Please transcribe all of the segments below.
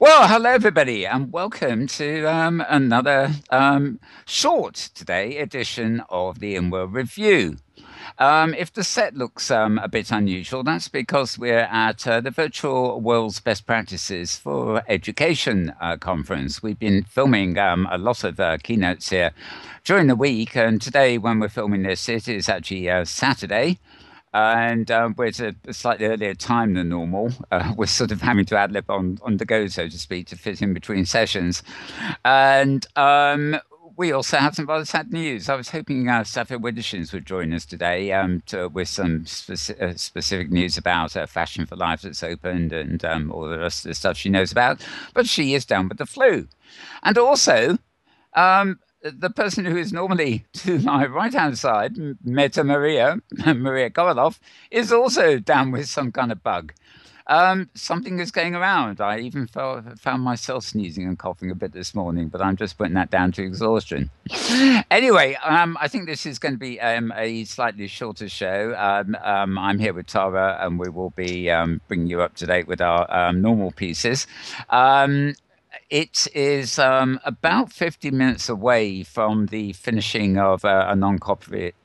Well, hello everybody, and welcome to another short today edition of the Inworld Review. If the set looks a bit unusual, that's because we're at the Virtual World's Best Practices for Education conference. We've been filming a lot of keynotes here during the week, and today, when we're filming this, it is actually Saturday. And we're at a slightly earlier time than normal. We're sort of having to ad-lib on the go, so to speak, to fit in between sessions. And we also have some rather sad news. I was hoping Safia Widdishins would join us today with some specific news about Fashion for Life that's opened and all the rest of the stuff she knows about. But she is down with the flu. And also, the person who is normally to my right-hand side, Maria Kovalov, is also down with some kind of bug. Something is going around. I even found myself sneezing and coughing a bit this morning, but I'm just putting that down to exhaustion. Anyway, I think this is going to be a slightly shorter show. I'm here with Tara, and we will be bringing you up to date with our normal pieces. It is about 50 minutes away from the finishing of a non-profit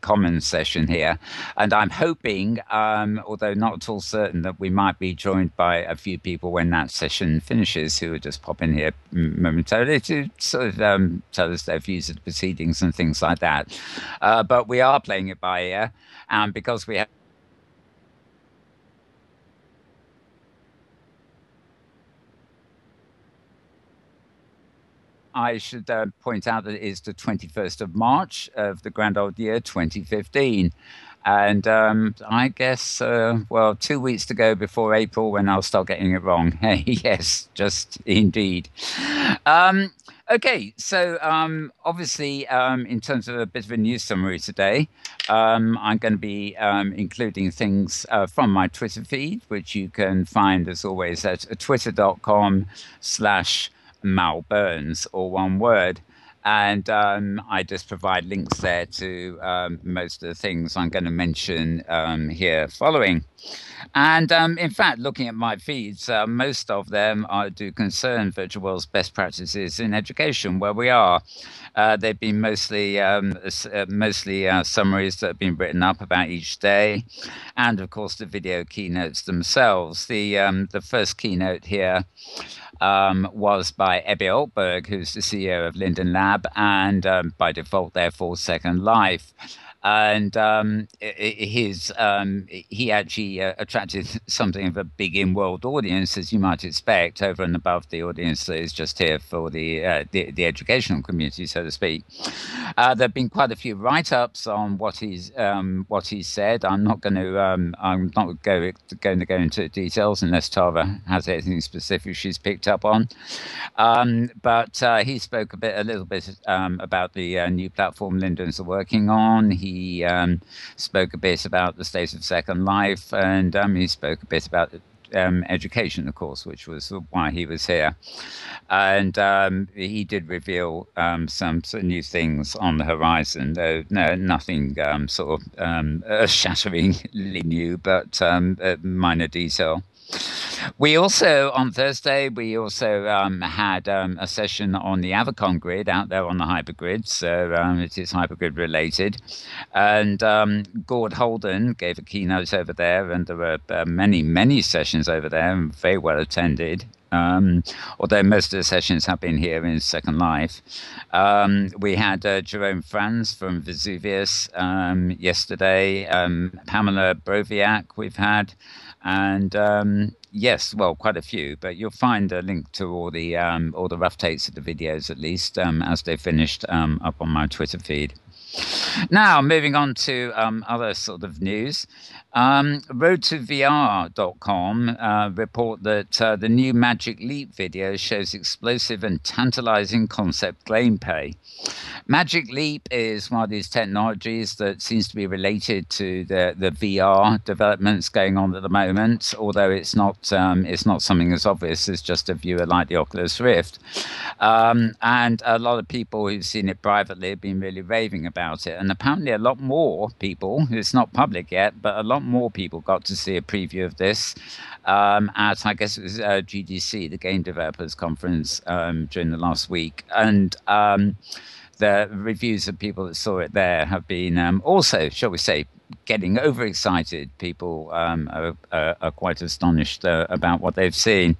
commons session here, and I'm hoping, although not at all certain, that we might be joined by a few people when that session finishes, who will just pop in here momentarily to sort of tell us their views of the proceedings and things like that. But we are playing it by ear, because we have. I should point out that it is the 21st of March of the grand old year 2015. And I guess, 2 weeks to go before April when I'll start getting it wrong. Hey, yes, just indeed. Okay, so obviously, in terms of a bit of a news summary today, I'm going to be including things from my Twitter feed, which you can find, as always, at twitter.com/Mal Burns, all one word. And I just provide links there to most of the things I'm going to mention here following. And in fact, looking at my feeds, most of them do concern Virtual World's best practices in education, where we are. They've been mostly summaries that have been written up about each day, and of course the video keynotes themselves. The first keynote here was by Ebbe Altberg, who's the CEO of Linden Lab, and by default, therefore, Second Life. And he actually attracted something of a big in-world audience, as you might expect, over and above the audience that is just here for the educational community, so to speak. There have been quite a few write-ups on what he's said. I'm not going to go into details unless Tara has anything specific she's picked up on. But he spoke a little bit about the new platform Lindens are working on. He spoke a bit about the state of Second Life, and he spoke a bit about education, of course, which was why he was here. And he did reveal some sort of new things on the horizon, though nothing shatteringly new, but a minor detail. We also, on Thursday, had a session on the Avacon grid out there on the hypergrid, so it is hypergrid related. And Gord Holden gave a keynote over there, and there were many sessions over there, and very well attended. Although most of the sessions have been here in Second Life. We had Jerome Franz from Vesuvius yesterday, Pamela Broviak we've had, and yes, well, quite a few, but you'll find a link to all the rough takes of the videos, at least, as they finished up on my Twitter feed. Now, moving on to other sort of news. RoadToVR.com report that the new Magic Leap video shows explosive and tantalizing concept gameplay. Magic Leap is one of these technologies that seems to be related to the VR developments going on at the moment, although it's not something as obvious as just a viewer like the Oculus Rift. And a lot of people who've seen it privately have been really raving about about it, and apparently a lot more people, it's not public yet, but a lot more people got to see a preview of this at, I guess it was GDC, the Game Developers Conference, during the last week. And the reviews of people that saw it there have been also, shall we say, getting overexcited. People are quite astonished about what they've seen.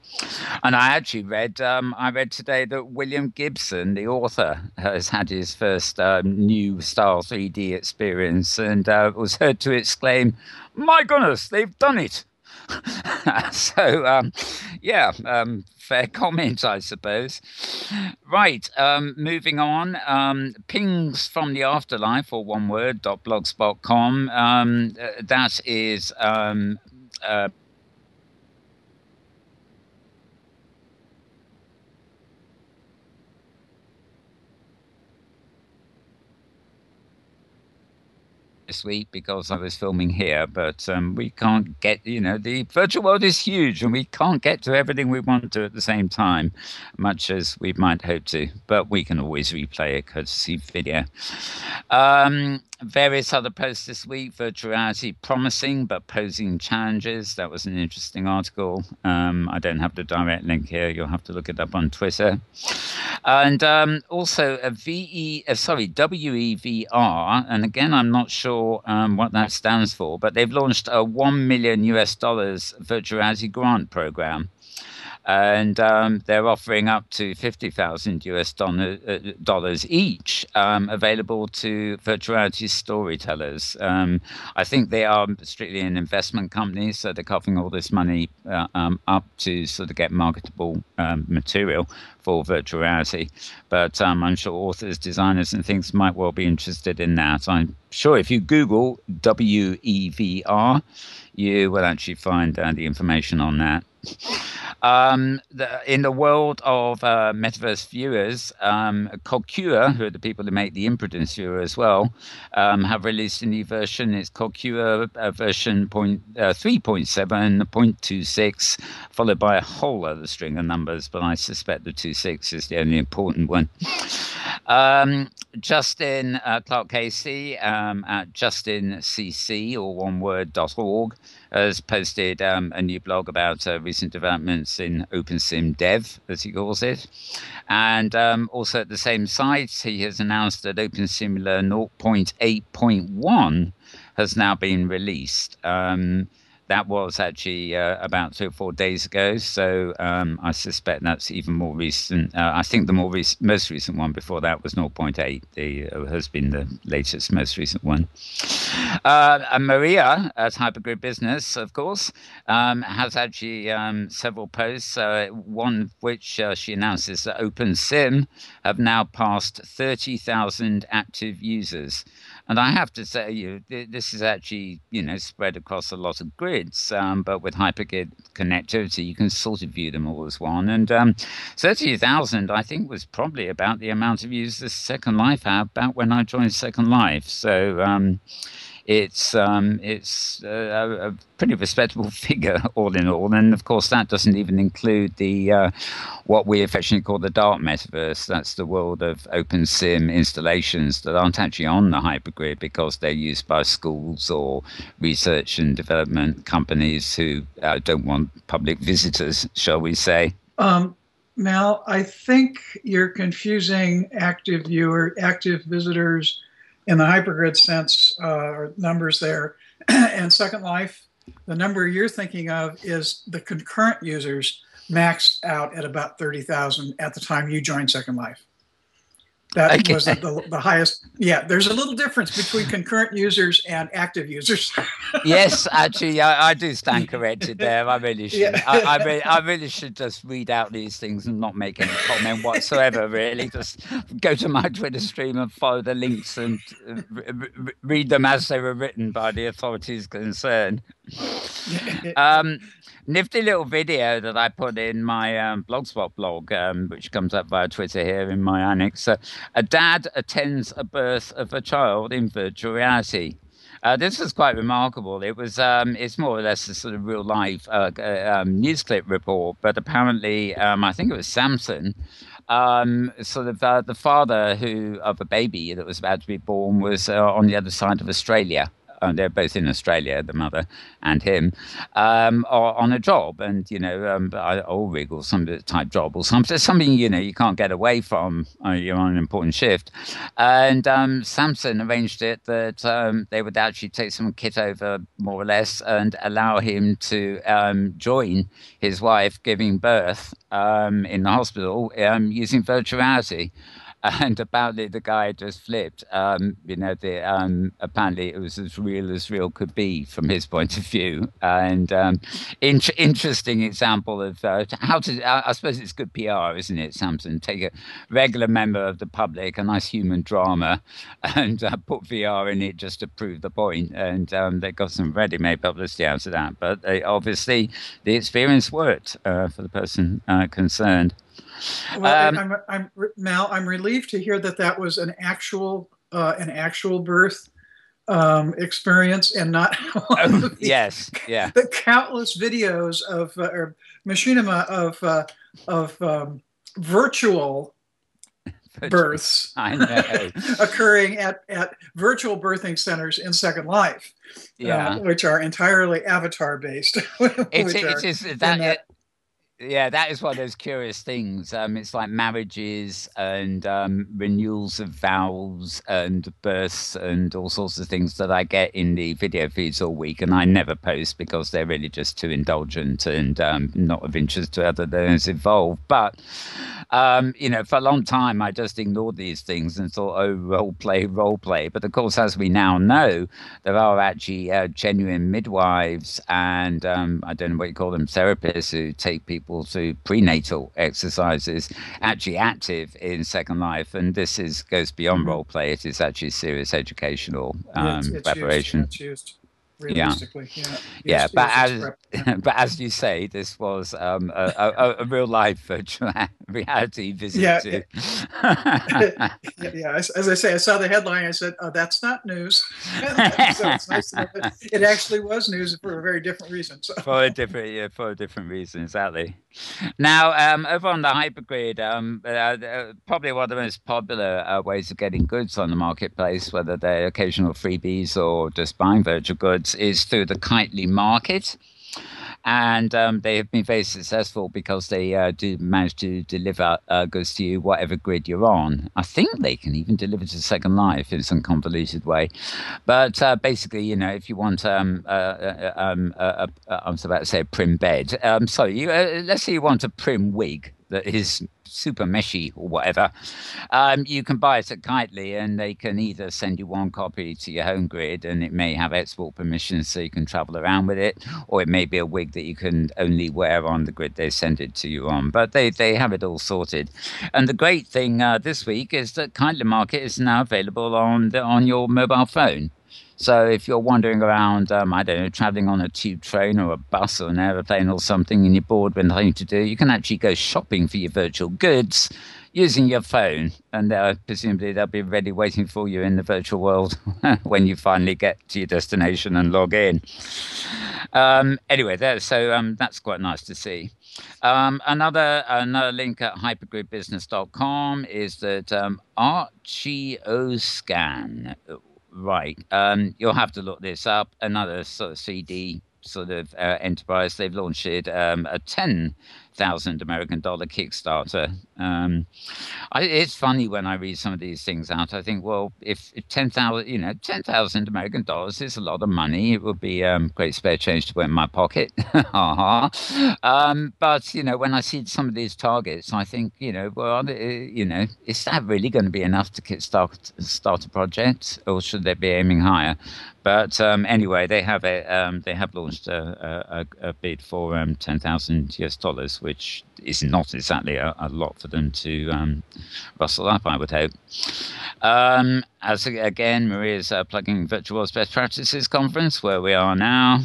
And I actually read today that William Gibson, the author, has had his first new style 3D experience and was heard to exclaim, "My goodness, they've done it!" So, fair comment, I suppose. Right, moving on. Pings from the Afterlife, or one word, .blogspot.com. That is this week because I was filming here, but we can't get, the virtual world is huge and we can't get to everything we want to at the same time, much as we might hope to, but we can always replay it courtesy video. Various other posts this week: virtual reality promising but posing challenges. That was an interesting article. I don't have the direct link here. You'll have to look it up on Twitter. And also a WEVR, and again, I'm not sure what that stands for, but they've launched a $1 million virtual reality grant program. And they're offering up to $50,000 each, available to virtual reality storytellers. I think they are strictly an investment company, so they're coughing all this money up to sort of get marketable material for virtual reality. But I'm sure authors, designers, and things might well be interested in that. I'm sure if you Google WEVR, you will actually find the information on that. In the world of metaverse viewers, Cogcure, who are the people who make the Impotence viewer as well, have released a new version. It's Cogcure version 3.7.26, followed by a whole other string of numbers, but I suspect the 26 is the only important one. Justin Clark Casey at JustinCC, or one word.org, has posted a new blog about recent developments in OpenSim Dev, as he calls it. And also at the same site, he has announced that OpenSimula 0.8.1 has now been released. That was actually about 3 or 4 days ago, so I suspect that's even more recent. I think the most recent one before that was 0.8. Has been the latest, most recent one. And Maria at Hypergrid Business, of course, has actually several posts, one of which she announces that OpenSim have now passed 30,000 active users. And I have to say, this is actually, spread across a lot of grids, but with Hypergrid connectivity, you can sort of view them all as one. And 30,000, I think, was probably about the amount of users Second Life had back when I joined Second Life. So it's a pretty respectable figure all in all. And of course, that doesn't even include the what we affectionately call the dark metaverse. That's the world of OpenSim installations that aren't actually on the hypergrid because they're used by schools or research and development companies who don't want public visitors, shall we say. Mal, I think you're confusing active visitors in the hypergrid sense, or numbers there, and Second Life. The number you're thinking of is the concurrent users maxed out at about 30,000 at the time you joined Second Life. That was the highest. Yeah, there's a little difference between concurrent users and active users. Yes, actually, I do stand corrected there. I really should. Yeah. I really should just read out these things and not make any comment whatsoever, really. Just go to my Twitter stream and follow the links and read them as they were written by the authorities concerned. Nifty little video that I put in my Blogspot blog, which comes up via Twitter here in my annex. A dad attends a birth of a child in virtual reality. This was quite remarkable. It was it's more or less a sort of real life news clip report, but apparently I think it was Samson sort of the father who of a baby that was about to be born was on the other side of Australia. They're both in Australia, the mother and him, on a job, and or rig or some type job or something you can't get away from. You're on an important shift, and Samson arranged it that they would actually take some kit over more or less and allow him to join his wife giving birth in the hospital using virtual reality. And apparently the guy just flipped. Apparently it was as real could be from his point of view. And interesting example of how to. I suppose it's good PR, isn't it, Samson? Take a regular member of the public, a nice human drama, and put VR in it just to prove the point. And they got some ready-made publicity out of that. But obviously the experience worked for the person concerned. Well, I'm Mal. I'm relieved to hear that that was an actual birth experience, and not one of yes, yeah, the countless videos of or machinima of virtual births I know. occurring at virtual birthing centers in Second Life, Yeah, which are entirely avatar based. it is that. Yeah, that is one of those curious things. It's like marriages and renewals of vows and births and all sorts of things that I get in the video feeds all week, and I never post because they're really just too indulgent and not of interest to other those involved. But for a long time, I just ignored these things and thought, oh, role play, role play. But of course, as we now know, there are actually genuine midwives and I don't know what you call them, therapists who take people through prenatal exercises, actually active in Second Life. And this goes beyond role play. It is actually serious educational preparation. It's used Yeah. realistically. Yeah. Yeah, Used as prep. but as you say, this was a real life virtual reality visit Yeah. to. Yeah. As I say, I saw the headline. I said, "Oh, that's not news." So it's nice to know that it actually was news for a very different reason. So. For a different reason, exactly. Now, over on the hypergrid, probably one of the most popular ways of getting goods on the marketplace, whether they're occasional freebies or just buying virtual goods, is through the Kitely market. And they have been very successful because they do manage to deliver goods to you whatever grid you're on. I think they can even deliver to Second Life in some convoluted way. But basically, if you want, I was about to say a prim bed. Sorry, let's say you want a prim wig that is super meshy or whatever, you can buy it at Kitely, and they can either send you one copy to your home grid, and it may have export permissions so you can travel around with it, or it may be a wig that you can only wear on the grid they send it to you on. But they have it all sorted. And the great thing this week is that Kitely Market is now available on your mobile phone. So if you're wandering around, I don't know, traveling on a tube train or a bus or an aeroplane or something, and you're bored with nothing to do, you can actually go shopping for your virtual goods using your phone, and presumably they'll be ready waiting for you in the virtual world when you finally get to your destination and log in. Anyway, that's quite nice to see. Another link at hypergridbusiness.com is that Archioscan. Right. You'll have to look this up. Another sort of CD sort of enterprise. They've launched a $10,000 Kickstarter. It's funny when I read some of these things out. I think, well, if 10,000, $10,000 is a lot of money, it would be great spare change to put in my pocket. But when I see some of these targets, I think, well, is that really going to be enough to start a project, or should they be aiming higher? But anyway, they have launched a bid for $10,000, which is not exactly a lot for them to rustle up, I would hope. As again, Maria's plugging Virtual World's Best Practices Conference, where we are now.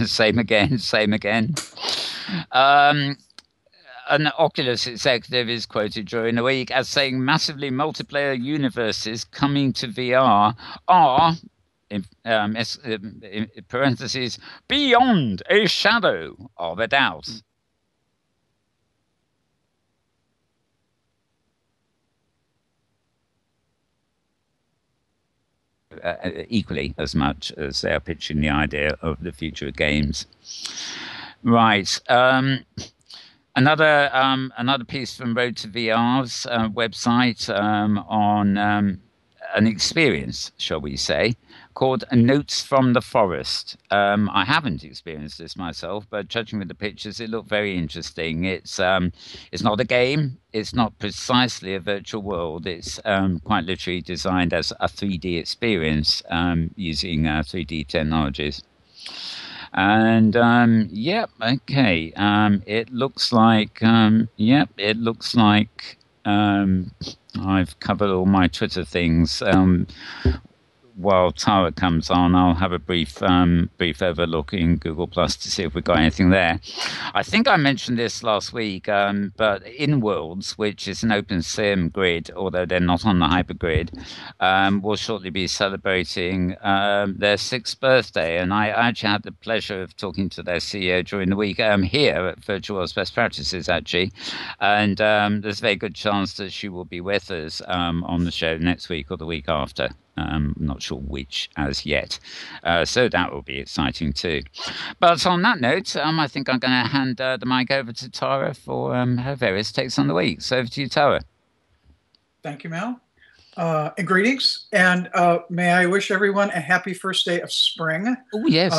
Same again. An Oculus executive is quoted during the week as saying massively multiplayer universes coming to VR are, in parentheses, beyond a shadow of a doubt. equally as much as they're pitching the idea of the future of games. Right. Another piece from Road to VR's website on an experience, shall we say, called Notes from the Forest. I haven't experienced this myself, but judging with the pictures, it looked very interesting. It's not a game. It's not precisely a virtual world. It's quite literally designed as a 3D experience using 3D technologies. And yep, okay. It looks like it looks like I've covered all my Twitter things. While Tara comes on, I'll have a brief overlook in Google Plus to see if we've got anything there. I think I mentioned this last week, but Inworlds, which is an open sim grid, although they're not on the hypergrid, will shortly be celebrating their 6th birthday. And I actually had the pleasure of talking to their CEO during the week here at Virtual World's Best Practices, actually. And there's a very good chance that she will be with us on the show next week or the week after. Not sure which as yet. So that will be exciting too. But on that note, I think I'm going to hand the mic over to Tara for her various takes on the week. So over to you, Tara. Thank you, Mel. And greetings, and may I wish everyone a happy first day of spring. Oh yes.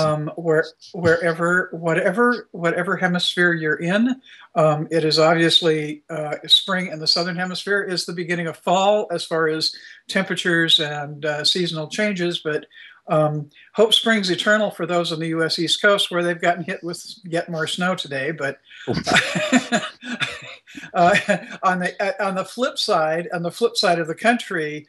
Whatever hemisphere you're in, it is obviously spring in the southern hemisphere is the beginning of fall as far as temperatures and seasonal changes. But hope springs eternal for those on the U.S. East Coast where they've gotten hit with yet more snow today. But on the flip side of the country,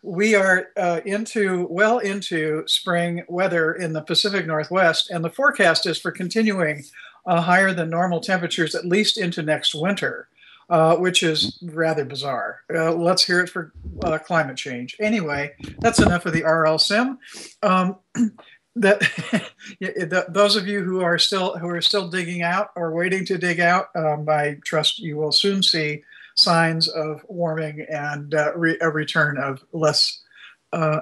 we are into spring weather in the Pacific Northwest, and the forecast is for continuing higher than normal temperatures at least into next winter, which is rather bizarre. Let's hear it for climate change. Anyway, that's enough of the RL Sim. Those of you who are still digging out or waiting to dig out, I trust you will soon see signs of warming and a return of less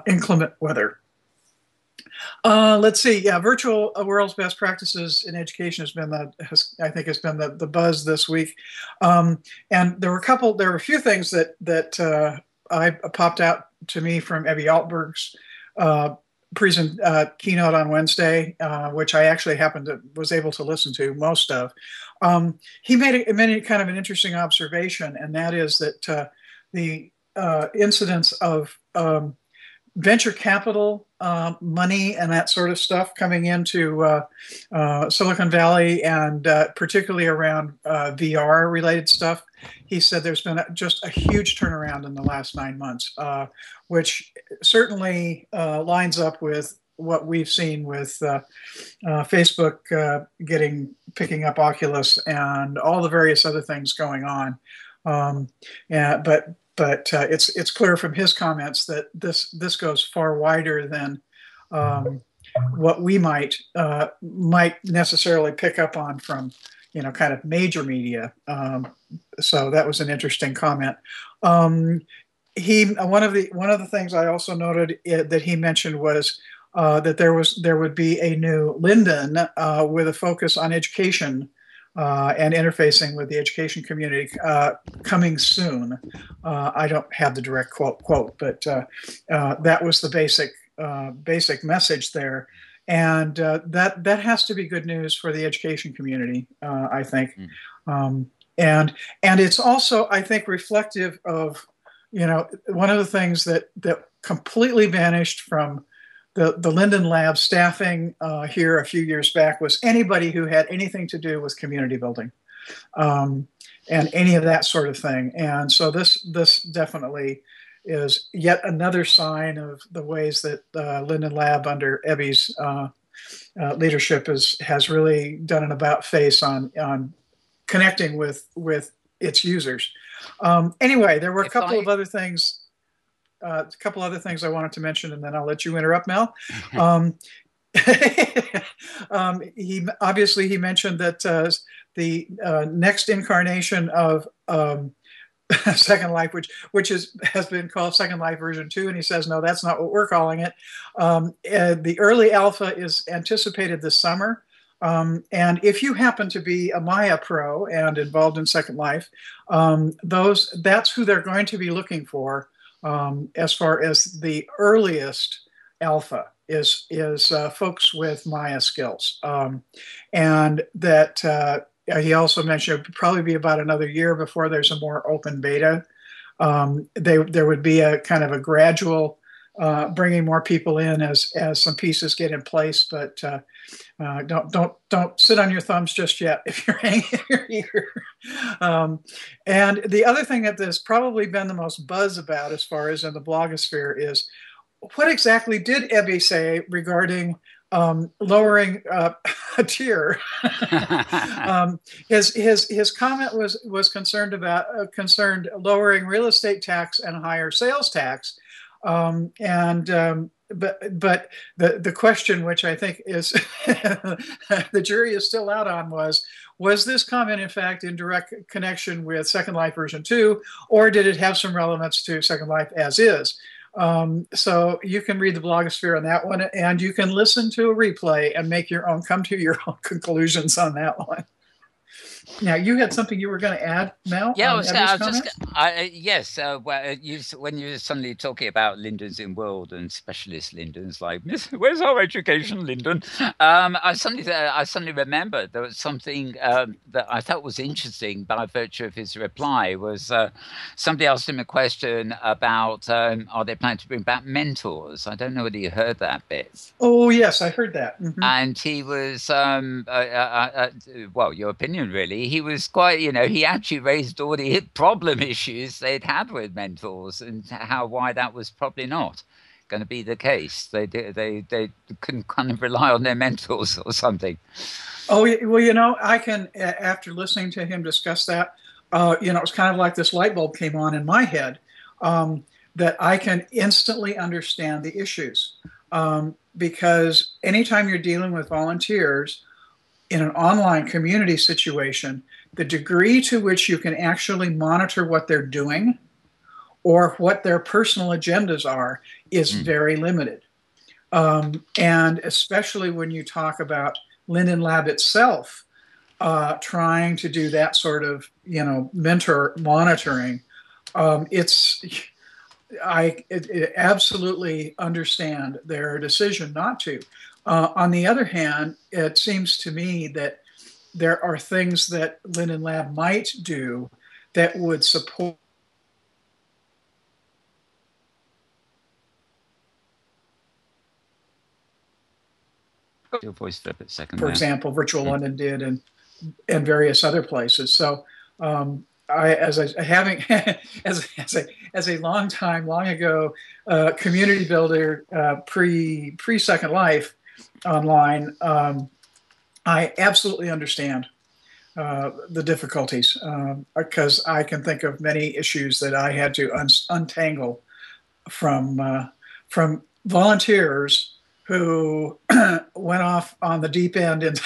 inclement weather. Let's see. Yeah, virtual world's best practices in education has been the buzz this week, and there were a few things that I popped out to me from Ebby Altberg's keynote on Wednesday, which I actually was able to listen to most of. He made kind of an interesting observation, and that is that the incidence of venture capital money and that sort of stuff coming into Silicon Valley, and particularly around VR related stuff. He said there's been just a huge turnaround in the last 9 months, which certainly lines up with what we've seen with Facebook picking up Oculus and all the various other things going on. But it's clear from his comments that this goes far wider than what we might necessarily pick up on from kind of major media. So that was an interesting comment. One of the things I also noted that he mentioned was that there would be a new Linden with a focus on education and interfacing with the education community coming soon. I don't have the direct quote, but that was the basic message there, and that has to be good news for the education community, I think. And it's also, I think, reflective of one of the things that completely vanished from the Linden Lab staffing here a few years back was anybody who had anything to do with community building and any of that sort of thing. And so this definitely is yet another sign of the ways that Linden Lab under Ebby's leadership has really done an about face on connecting with its users. Anyway, there were a couple of other things. A couple other things I wanted to mention, and then I'll let you interrupt, Mel. He mentioned that the next incarnation of Second Life, which has been called Second Life version 2, and he says no, that's not what we're calling it. The early alpha is anticipated this summer. And if you happen to be a Maya pro and involved in Second Life, that's who they're going to be looking for as far as the earliest alpha is folks with Maya skills, and that he also mentioned it would probably be about another year before there's a more open beta. There would be a kind of a gradual bringing more people in as some pieces get in place, but don't sit on your thumbs just yet if you're hanging your ear. And the other thing that there's probably been the most buzz about as far as in the blogosphere is what exactly did Ebby say regarding lowering a tier? His comment was concerned lowering real estate tax and higher sales tax, but the question, which I think is the jury is still out on, was this comment in fact in direct connection with Second Life version 2, or did it have some relevance to Second Life as is? So you can read the blogosphere on that one, and you can listen to a replay and come to your own conclusions on that one. Now, you had something you were going to add, Mel? Yeah, yes. Well, when you were suddenly talking about Lyndon's Inworld and specialist Lyndon's, like, where's our education, Lyndon? I suddenly remembered there was something that I thought was interesting by virtue of his reply. Was somebody asked him a question about are they planning to bring back mentors? I don't know whether you heard that bit. Oh yes, I heard that. Mm-hmm. And he was, well, your opinion really. He was quite, he actually raised all the problem issues they'd had with mentors and why that was probably not going to be the case. They couldn't kind of rely on their mentors or something. Oh, well, I can, after listening to him discuss that, it was kind of like this light bulb came on in my head, that I can instantly understand the issues. Because anytime you're dealing with volunteers in an online community situation, the degree to which you can actually monitor what they're doing or what their personal agendas are is very limited. And especially when you talk about Linden Lab itself trying to do that sort of, mentor monitoring, I absolutely understand their decision not to. On the other hand, it seems to me that there are things that Linden Lab might do that would support. Your voice for a bit second. For example, Virtual London did, and various other places. So, as a long ago community builder pre Second Life online, I absolutely understand the difficulties because I can think of many issues that I had to untangle from volunteers who went off on the deep end and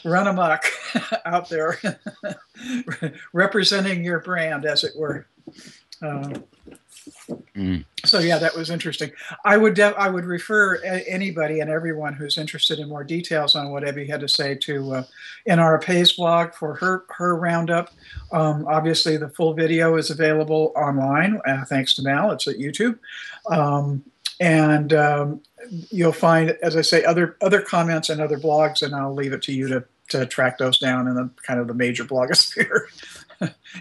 run amok out there, representing your brand, as it were. So yeah, that was interesting. I would refer anybody and everyone who's interested in more details on what Ebby had to say to Inara Pay's blog for her roundup. Obviously, the full video is available online, thanks to Mal. It's at YouTube. And you'll find, as I say, other comments and other blogs, and I'll leave it to you to track those down in the kind of the major blogosphere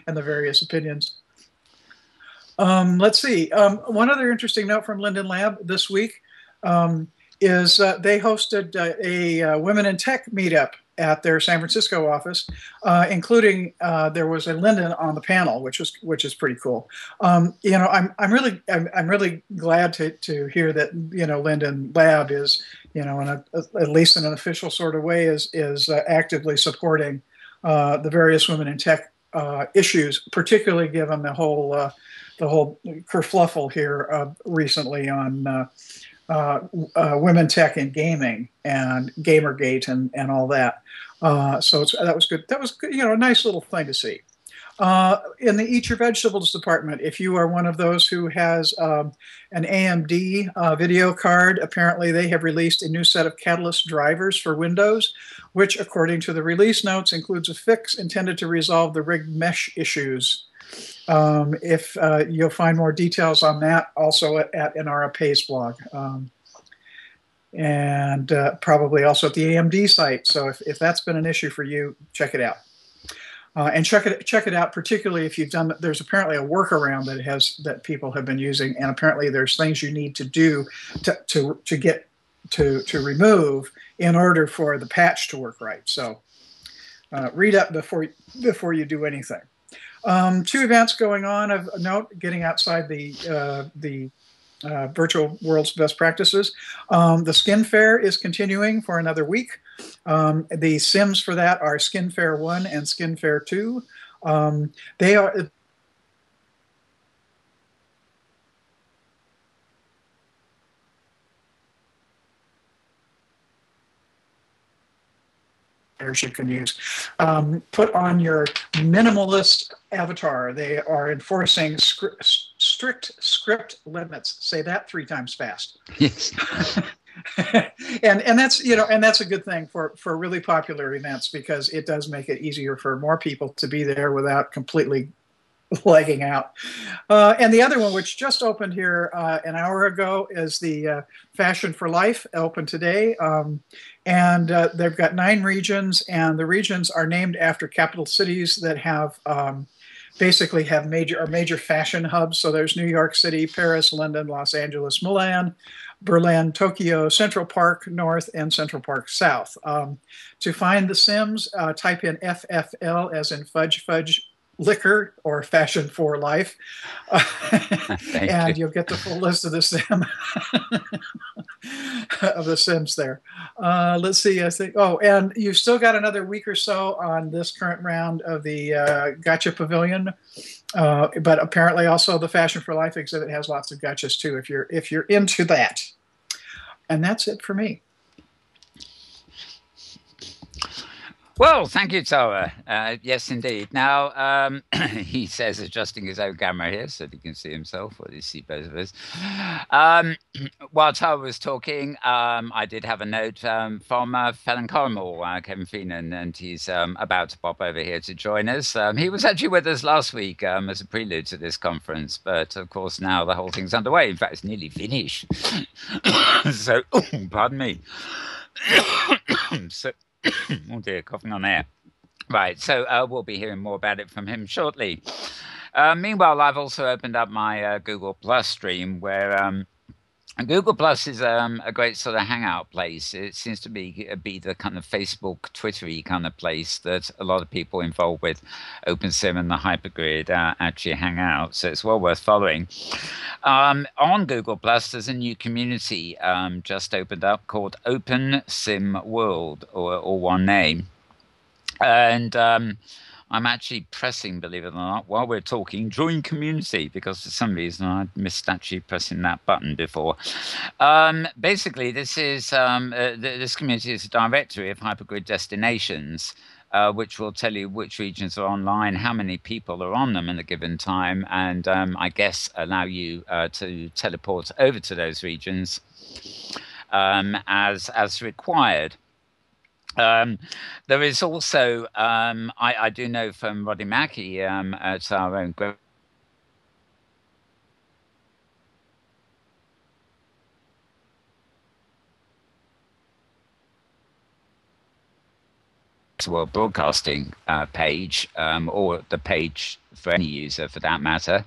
and the various opinions. Let's see. One other interesting note from Linden Lab this week is they hosted a Women in Tech meetup at their San Francisco office, including there was a Linden on the panel, which is pretty cool. I'm really glad to hear that Linden Lab is at least in an official sort of way is actively supporting the various women in tech issues, particularly given the whole kerfluffle here recently on women tech and gaming and Gamergate and all that. So that was good. That was good, a nice little thing to see. In the Eat Your Vegetables department, if you are one of those who has an AMD video card, apparently they have released a new set of Catalyst drivers for Windows, which, according to the release notes, includes a fix intended to resolve the rigged mesh issues. If you'll find more details on that also at Inara Pay's blog. And probably also at the AMD site. So if that's been an issue for you, check it out. And check it out, particularly if you've done. There's apparently a workaround that people have been using, and apparently there's things you need to do to remove in order for the patch to work right. So read up before you do anything. Two events going on of note, getting outside the virtual world's best practices. The Skin Fair is continuing for another week. The Sims for that are Skin Fair 1 and Skin Fair 2. They are. You can use. Put on your minimalist avatar. They are enforcing strict script limits. Say that 3 times fast. Yes. and that's and that's a good thing for really popular events, because it does make it easier for more people to be there without completely legging out. And the other one, which just opened here an hour ago, is the Fashion for Life, opened today. And they've got 9 regions, and the regions are named after capital cities that have basically have major fashion hubs. So there's New York City, Paris, London, Los Angeles, Milan, Berlin, Tokyo, Central Park North, and Central Park South. To find the Sims, type in FFL as in fudge liquor or Fashion for Life, and you'll get the full list of the Sims there. Let's see. I think. Oh, and you've still got another week or so on this current round of the Gotcha Pavilion. But apparently, also the Fashion for Life exhibit has lots of gotchas too, if you're into that. And that's it for me. Well, thank you, Tara. Yes, indeed. Now, he says, adjusting his own camera here so that he can see himself, or at least see both of us. While Tara was talking, I did have a note from Phelan Corrimal, Kevin Phelan, and he's about to pop over here to join us. He was actually with us last week as a prelude to this conference, but of course now the whole thing's underway. In fact, it's nearly finished. So, pardon me. So, oh dear, coughing on air. Right, so we'll be hearing more about it from him shortly. Meanwhile, I've also opened up my Google Plus stream, where Google Plus is a great sort of hangout place. It seems to be the kind of Facebook, Twittery kind of place that a lot of people involved with OpenSim and the Hypergrid actually hang out. So it's well worth following. On Google Plus, there's a new community just opened up called OpenSim World, or one name. And I'm actually pressing, believe it or not, while we're talking, join community, because for some reason I missed actually pressing that button before. Basically, this is this community is a directory of hypergrid destinations, which will tell you which regions are online, how many people are on them at a given time, and I guess allow you to teleport over to those regions as required. There is also, I do know from Roddy Mackey at our own group, World Broadcasting page, or the page for any user for that matter,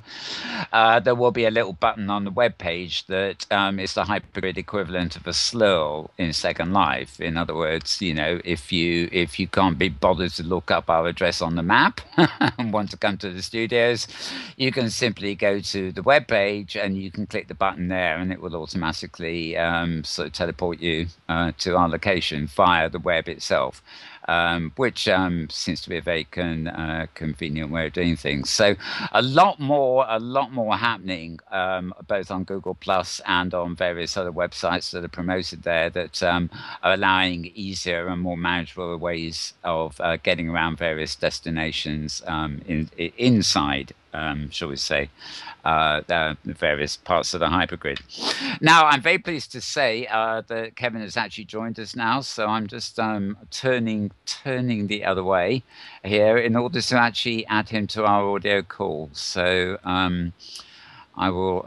there will be a little button on the web page that is the hypergrid equivalent of a slur in Second Life. In other words, if you can't be bothered to look up our address on the map and want to come to the studios, you can simply go to the web page and you can click the button there, and it will automatically sort of teleport you to our location via the web itself. which seems to be a very convenient way of doing things. So a lot more happening, both on Google Plus and on various other websites that are promoted there that are allowing easier and more manageable ways of getting around various destinations inside, shall we say, the various parts of the hypergrid. Now, I'm very pleased to say that Kevin has actually joined us now, so I'm just turning the other way here in order to actually add him to our audio call. So I will.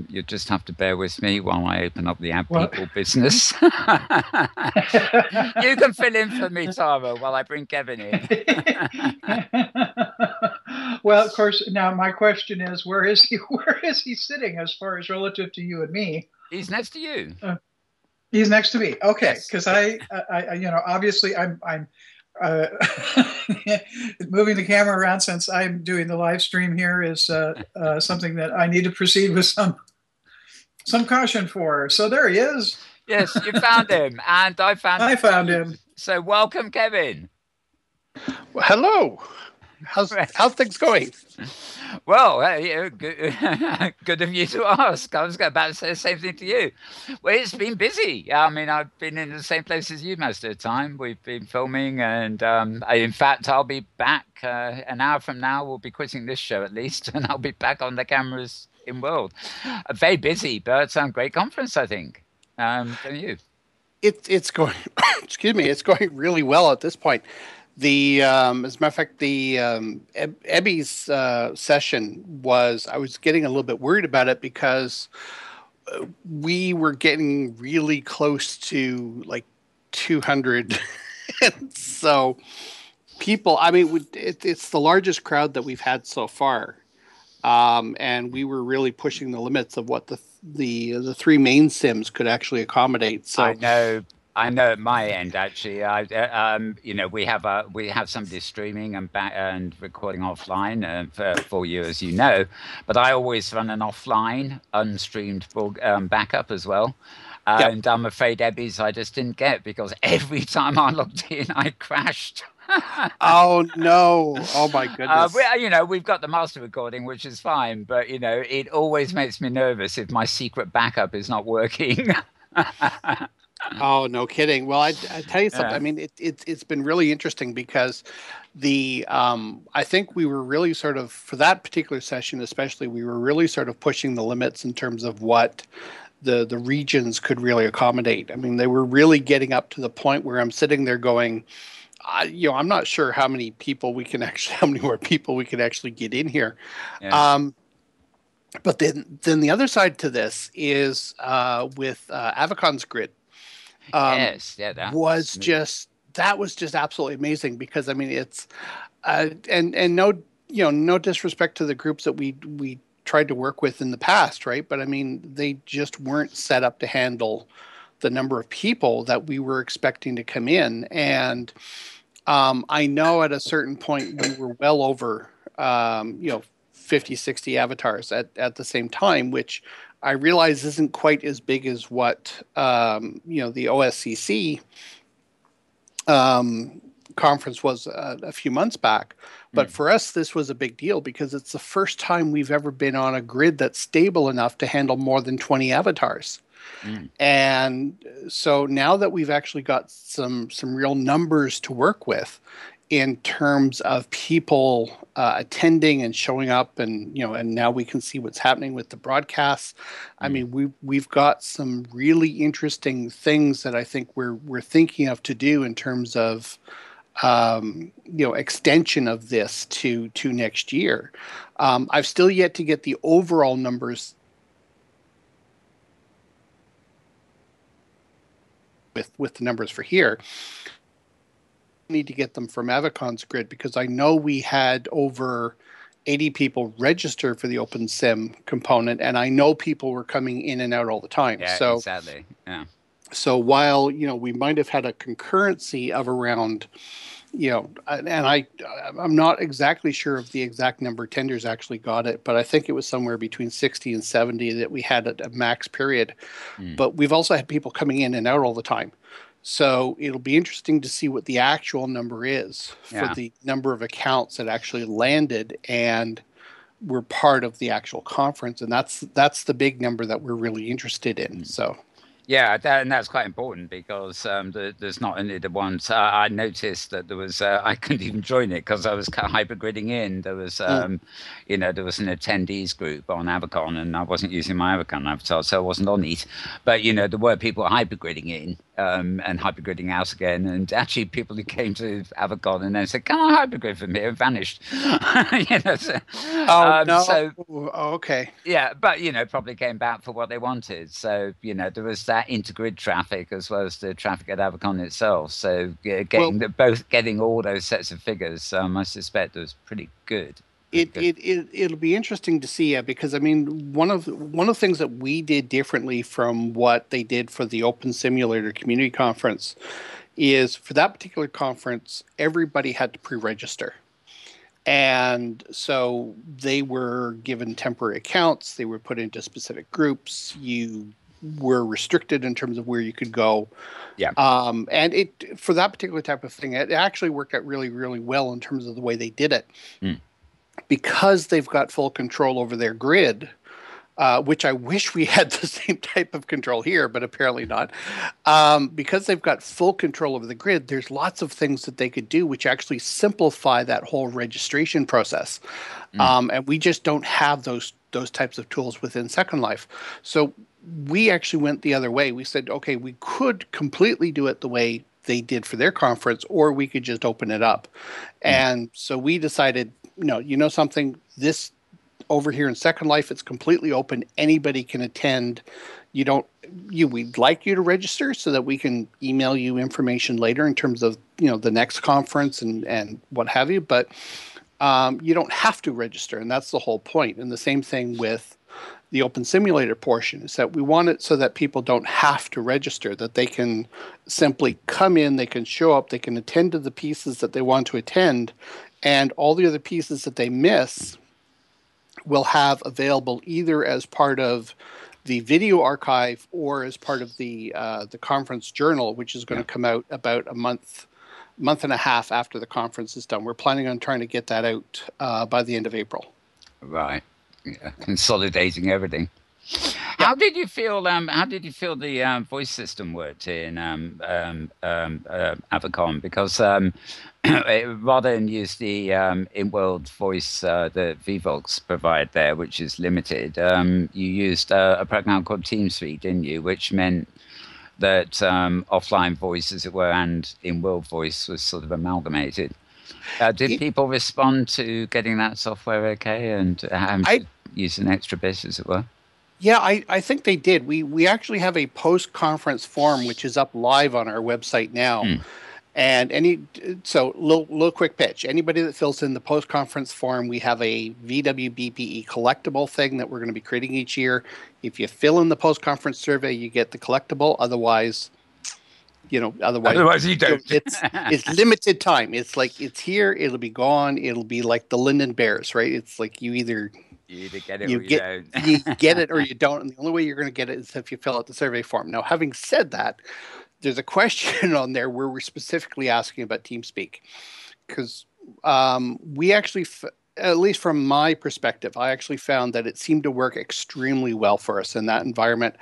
You just have to bear with me while I open up the Add People business. You can fill in for me, Tara, while I bring Kevin in. Well, of course. Now, my question is, where is he? Where is he sitting as far as relative to you and me? He's next to you. He's next to me. Okay, Yes. because I, obviously, I'm moving the camera around since I'm doing the live stream here is something that I need to proceed with some caution for. So there he is. Yes, you found him, and I found him. So welcome, Kevin. Well, hello. How's things going? Well, good of you to ask. I was about to say the same thing to you. Well, it's been busy. I mean, I've been in the same place as you most of the time. We've been filming, and in fact, I'll be back an hour from now. We'll be quitting this show at least, and I'll be back on the cameras in World. Very busy, but great conference, I think. Don't you? It's going. Excuse me. It's going really well at this point. As a matter of fact, Ebby's session was. I was getting a little bit worried about it because we were getting really close to like 200, and so people. I mean, it's the largest crowd that we've had so far, and we were really pushing the limits of what the three main sims could actually accommodate. So I know at my end actually, we have somebody streaming and recording offline for you, as you know, but I always run an offline unstreamed backup as well. And I'm afraid Ebby's I just didn't get because every time I logged in, I crashed. Oh no! Oh my goodness! We've got the master recording, which is fine, but it always makes me nervous if my secret backup is not working. Oh, no kidding. Well, I tell you something. I mean, it's been really interesting because I think we were really sort of, for that particular session especially, we were really sort of pushing the limits in terms of what the regions could really accommodate. I mean, they were really getting up to the point where I'm sitting there going, I'm not sure how many more people we can actually get in here. Yeah. But then the other side to this is with Avacon's grid. Yes, yeah, that was just absolutely amazing because I mean it's and no disrespect to the groups that we tried to work with in the past, right? But I mean they just weren't set up to handle the number of people that we were expecting to come in, and I know at a certain point we were well over 50, 60 avatars at the same time, which I realize isn't quite as big as what the OSCC conference was a few months back. But for us, this was a big deal because it's the first time we've ever been on a grid that's stable enough to handle more than 20 avatars. And so now that we've actually got some real numbers to work with in terms of people attending and showing up, and and now we can see what's happening with the broadcasts. I mean, we've got some really interesting things that I think we're thinking of to do in terms of extension of this to next year. I've still yet to get the overall numbers with the numbers for here. Need to get them from Avacon's grid because I know we had over 80 people register for the OpenSim component, and I know people were coming in and out all the time. Yeah, so exactly. Yeah. So while we might have had a concurrency of around, and I'm not exactly sure if the exact number of tenders actually got it, but I think it was somewhere between 60 and 70 that we had at a max period. But we've also had people coming in and out all the time. So it'll be interesting to see what the actual number is for Yeah. the number of accounts that actually landed and were part of the actual conference. And that's the big number that we're really interested in. So. Yeah, and that's quite important because there's not only the ones. I noticed that there was. I couldn't even join it because I was kind of hypergridding in. There was, there was an attendees group on Avacon, and I wasn't using my Avacon avatar, so I wasn't on it. But there were people hypergridding in and hypergridding out again, and actually people who came to Avacon and then said, "Can I hypergrid from here?" and vanished. No. So, okay. Yeah, but probably came back for what they wanted. So there was that intergrid traffic as well as the traffic at Avacon itself. So both getting all those sets of figures, I suspect was pretty good. It'll be interesting to see, because I mean one of the things that we did differently from what they did for the Open Simulator Community Conference is for that particular conference everybody had to pre-register. And so they were given temporary accounts. They were put into specific groups. You were restricted in terms of where you could go. Yeah. And it for that particular type of thing, it actually worked out really, really well in terms of the way they did it. Because they've got full control over their grid, which I wish we had the same type of control here, but apparently not. Because they've got full control over the grid, there's lots of things that they could do which actually simplify that whole registration process. And we just don't have those types of tools within Second Life. So we actually went the other way. We said, okay, we could completely do it the way they did for their conference, or we could just open it up. And so we decided, no, something, this over here in Second Life, it's completely open. Anybody can attend. We'd like you to register so that we can email you information later in terms of, the next conference and what have you. But you don't have to register. And that's the whole point. And the same thing with the Open Simulator portion is that we want it so that people don't have to register, that they can simply come in, they can show up, they can attend to the pieces that they want to attend, and all the other pieces that they miss will have available either as part of the video archive or as part of the conference journal, which is going to come out about a month and a half after the conference is done. We're planning on trying to get that out by the end of April. Right. Yeah. Consolidating everything. How did you feel? How did you feel the voice system worked in Avacon? Because rather than use the Inworld voice that VWBPE provide there, which is limited, you used a program called TeamSpeak, didn't you? Which meant that offline voice, as it were, and Inworld voice was sort of amalgamated. Did people respond to getting that software okay, and having to use an extra bit, as it were? Yeah, I think they did. We actually have a post-conference form which is up live on our website now. And little quick pitch. Anybody that fills in the post-conference form, we have a VWBPE collectible thing that we're going to be creating each year. If you fill in the post-conference survey, you get the collectible. Otherwise you don't. It's limited time. It's like it's here, it'll be gone. It'll be like the Linden Bears, right? It's like you either get it or you don't. You get it or you don't. And the only way you're going to get it is if you fill out the survey form. Now, having said that, there's a question on there where we're specifically asking about TeamSpeak, because we actually, at least from my perspective, I actually found that it seemed to work extremely well for us in that environment.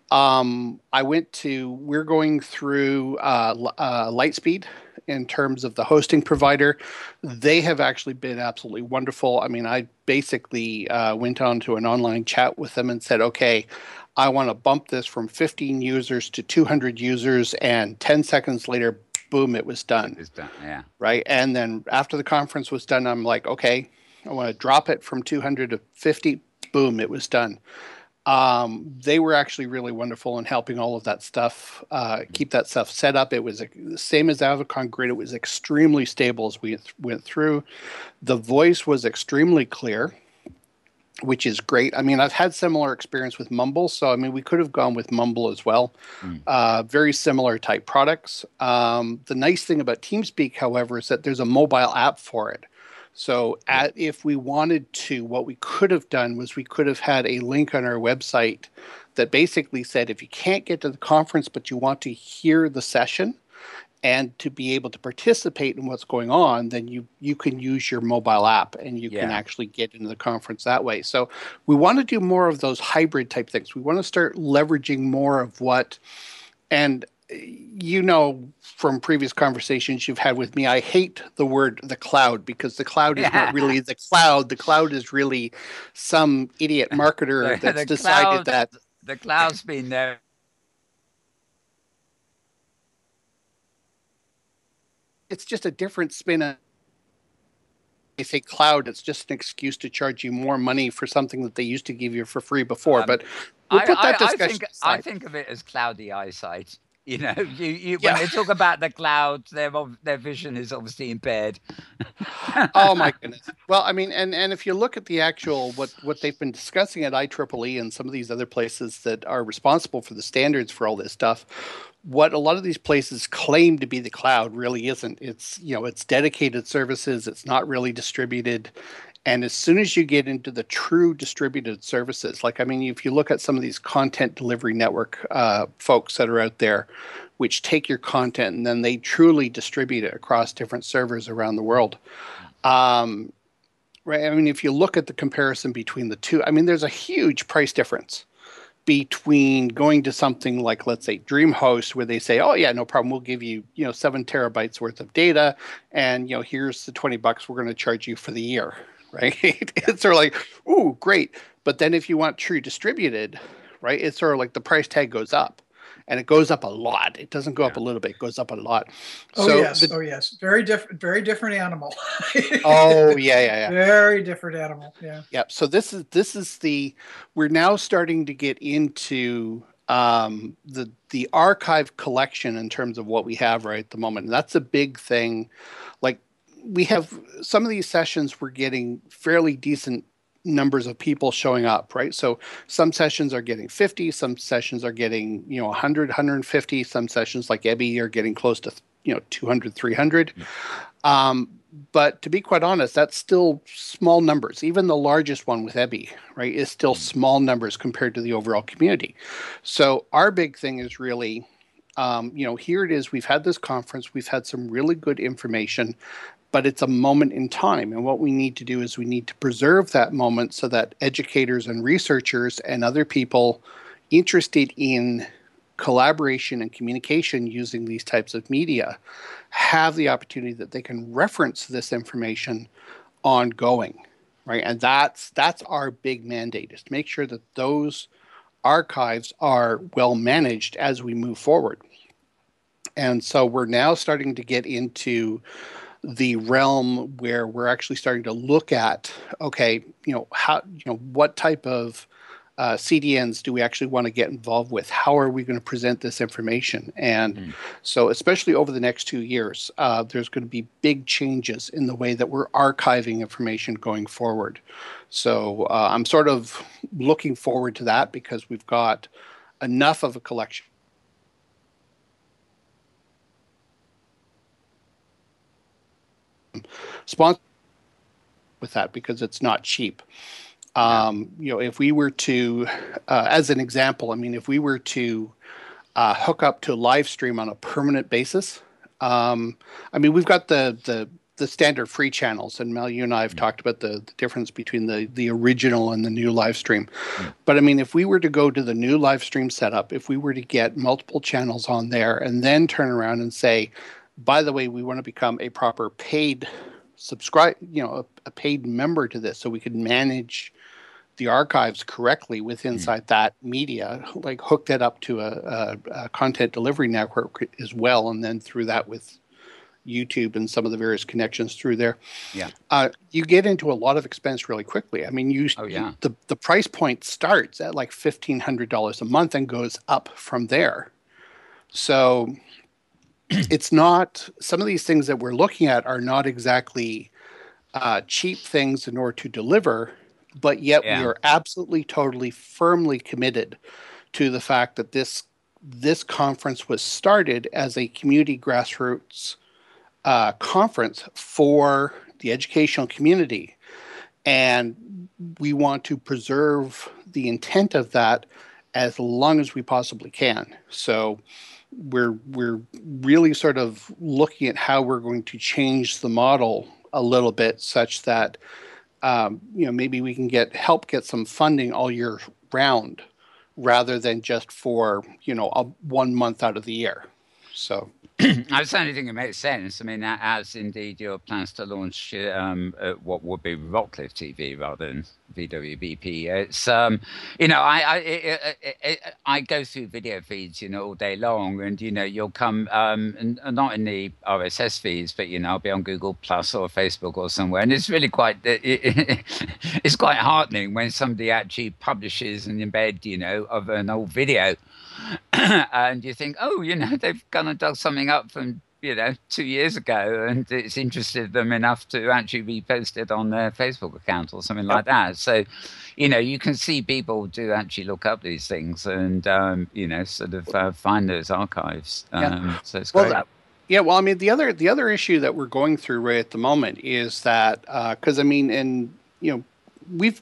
We're going through Lightspeed in terms of the hosting provider. They have actually been absolutely wonderful. I mean, I basically went on to an online chat with them and said, okay, I want to bump this from 15 users to 200 users, and 10 seconds later, boom, it was done. It's done, yeah. Right? And then after the conference was done, I'm like, okay, I want to drop it from 200 to 50, boom, it was done. They were actually really wonderful in helping all of that stuff, keep that stuff set up. It was the same as Avacon Grid. It was extremely stable as we went through. The voice was extremely clear, which is great. I mean, I've had similar experience with Mumble, so I mean, we could have gone with Mumble as well. Very similar type products. The nice thing about TeamSpeak, however, is that there's a mobile app for it. So if we wanted to, what we could have done was we could have had a link on our website that basically said, if you can't get to the conference, but you want to hear the session and to be able to participate in what's going on, then you can use your mobile app and you can actually get into the conference that way. So we want to do more of those hybrid type things. We want to start leveraging more of what, and from previous conversations you've had with me, I hate the word the cloud, because the cloud is not really the cloud. The cloud is really some idiot marketer that's decided that the cloud's been there. It's just a different spin. They say cloud, it's just an excuse to charge you more money for something that they used to give you for free before. But we'll put that discussion aside. I think of it as cloudy eyesight. You know, when they talk about the cloud, their vision is obviously impaired. Oh my goodness! Well, I mean, and if you look at the actual what they've been discussing at IEEE and some of these other places that are responsible for the standards for all this stuff, what a lot of these places claim to be the cloud really isn't. It's it's dedicated services. It's not really distributed. And as soon as you get into the true distributed services, like, I mean, if you look at some of these content delivery network folks that are out there, which take your content and then they truly distribute it across different servers around the world. Right. I mean, if you look at the comparison between the two, I mean, there's a huge price difference between going to something like, let's say, DreamHost, where they say, oh yeah, no problem, we'll give you 7 terabytes worth of data, and here's the $20 we're going to charge you for the year. Right? It's sort of like, ooh, great. But then if you want true distributed, right, it's sort of like the price tag goes up, and it goes up a lot. It doesn't go up a little bit; it goes up a lot. Oh yes, very different animal. Oh yeah. Very different animal. Yeah. Yeah. So this is we're now starting to get into the archive collection in terms of what we have right at the moment. And that's a big thing. Like, we have some of these sessions, we're getting fairly decent numbers of people showing up, right? So some sessions are getting 50, some sessions are getting 100, 150, some sessions like Ebby are getting close to 200, 300. But to be quite honest, that's still small numbers. Even the largest one with Ebby, right, is still small numbers compared to the overall community. So our big thing is really, here it is. We've had this conference. We've had some really good information, but it's a moment in time. And what we need to do is we need to preserve that moment so that educators and researchers and other people interested in collaboration and communication using these types of media have the opportunity that they can reference this information ongoing, right? And that's our big mandate, is to make sure that those archives are well managed as we move forward. And so we're now starting to get into the realm where we're actually starting to look at, okay, what type of CDNs do we actually want to get involved with? How are we going to present this information? And so especially over the next 2 years, there's going to be big changes in the way that we're archiving information going forward. So I'm sort of looking forward to that, because we've got enough of a collection sponsor with that, because it's not cheap. If we were to, as an example, I mean, if we were to hook up to live stream on a permanent basis, I mean, we've got the standard free channels, and Mel, you and I have talked about the difference between the original and the new live stream. But I mean, if we were to go to the new live stream setup, if we were to get multiple channels on there and then turn around and say, by the way, we want to become a proper paid a paid member to this, so we could manage the archives correctly inside that media, like hook that up to a content delivery network as well, and then through that with YouTube and some of the various connections through there. You get into a lot of expense really quickly. I mean, the price point starts at like $1,500 a month and goes up from there. So it's not, some of these things that we're looking at are not exactly cheap things in order to deliver, but yet we are absolutely, totally, firmly committed to the fact that this conference was started as a community grassroots conference for the educational community, and we want to preserve the intent of that as long as we possibly can. So we're really sort of looking at how we're going to change the model a little bit, such that maybe we can get some funding all year round, rather than just for 1 month out of the year. So I certainly think it makes sense. I mean, as indeed your plans to launch what would be Rockcliffe TV rather than VWBPE. It's I go through video feeds all day long, and you'll come and not in the RSS feeds, but I'll be on Google Plus or Facebook or somewhere, and it's really it's quite heartening when somebody actually publishes an embed of an old video. And you think, they've gone and dug something up from 2 years ago, and it's interested them enough to actually repost it on their Facebook account or something like that. So, you can see people do actually look up these things and sort of find those archives. So it's great. Well, I mean, the other issue that we're going through right at the moment is that because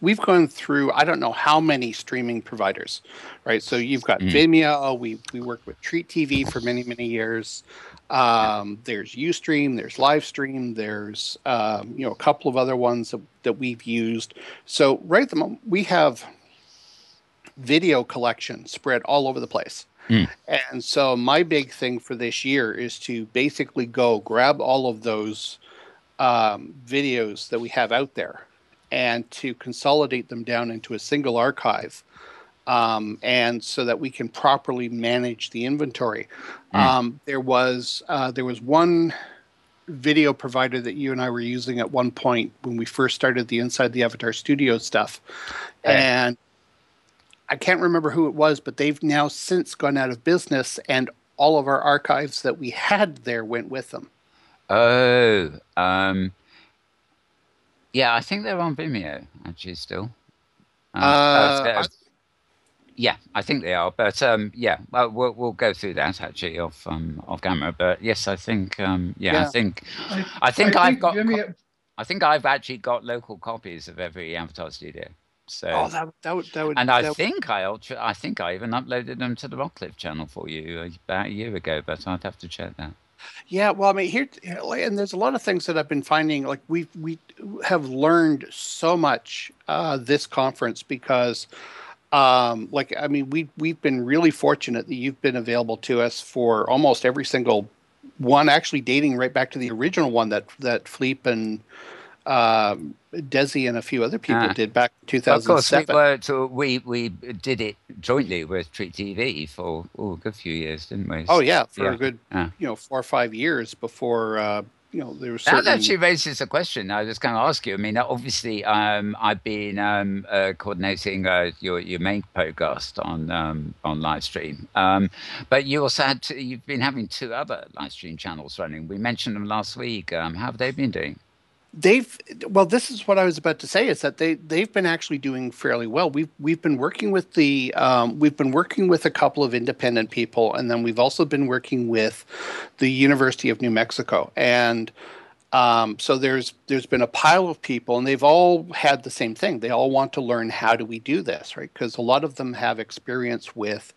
we've gone through, I don't know how many streaming providers, right? So you've got Vimeo. We worked with Treat TV for many, many years. There's Ustream, there's Livestream, there's a couple of other ones that we've used. So right at the moment, we have video collection spread all over the place. And so my big thing for this year is to basically go grab all of those videos that we have out there, and to consolidate them down into a single archive, and so that we can properly manage the inventory. There was one video provider that you and I were using at one point when we first started the Inside the Avatar Studio stuff, and I can't remember who it was, but they've now since gone out of business, and all of our archives that we had there went with them. Yeah, I think they're on Vimeo actually still. Yeah, I think they are. But we'll go through that actually off camera. But yes, I think I think I've actually got local copies of every Avatar Studio. So that would. And I think I even uploaded them to the Rockcliffe channel for you about a year ago. But I'd have to check that. Yeah, well, I mean, and there's a lot of things that I've been finding. Like we have learned so much this conference because, we've been really fortunate that you've been available to us for almost every single one, actually dating right back to the original one that Philippe and Desi and a few other people did back in 2007. Of course, we did it jointly with Treat TV for a good few years, didn't we? Oh yeah, for a good 4 or 5 years before there was. That actually raises a question I was going to ask you. I mean, obviously, I've been coordinating your main podcast on live stream, but you also you've been having 2 other live stream channels running. We mentioned them last week. How have they been doing? This is what I was about to say, is that they've been actually doing fairly well. We've been working with a couple of independent people, and then we've also been working with the University of New Mexico, and so there's been a pile of people, and they've all had the same thing. They all want to learn, how do we do this, right? Because a lot of them have experience with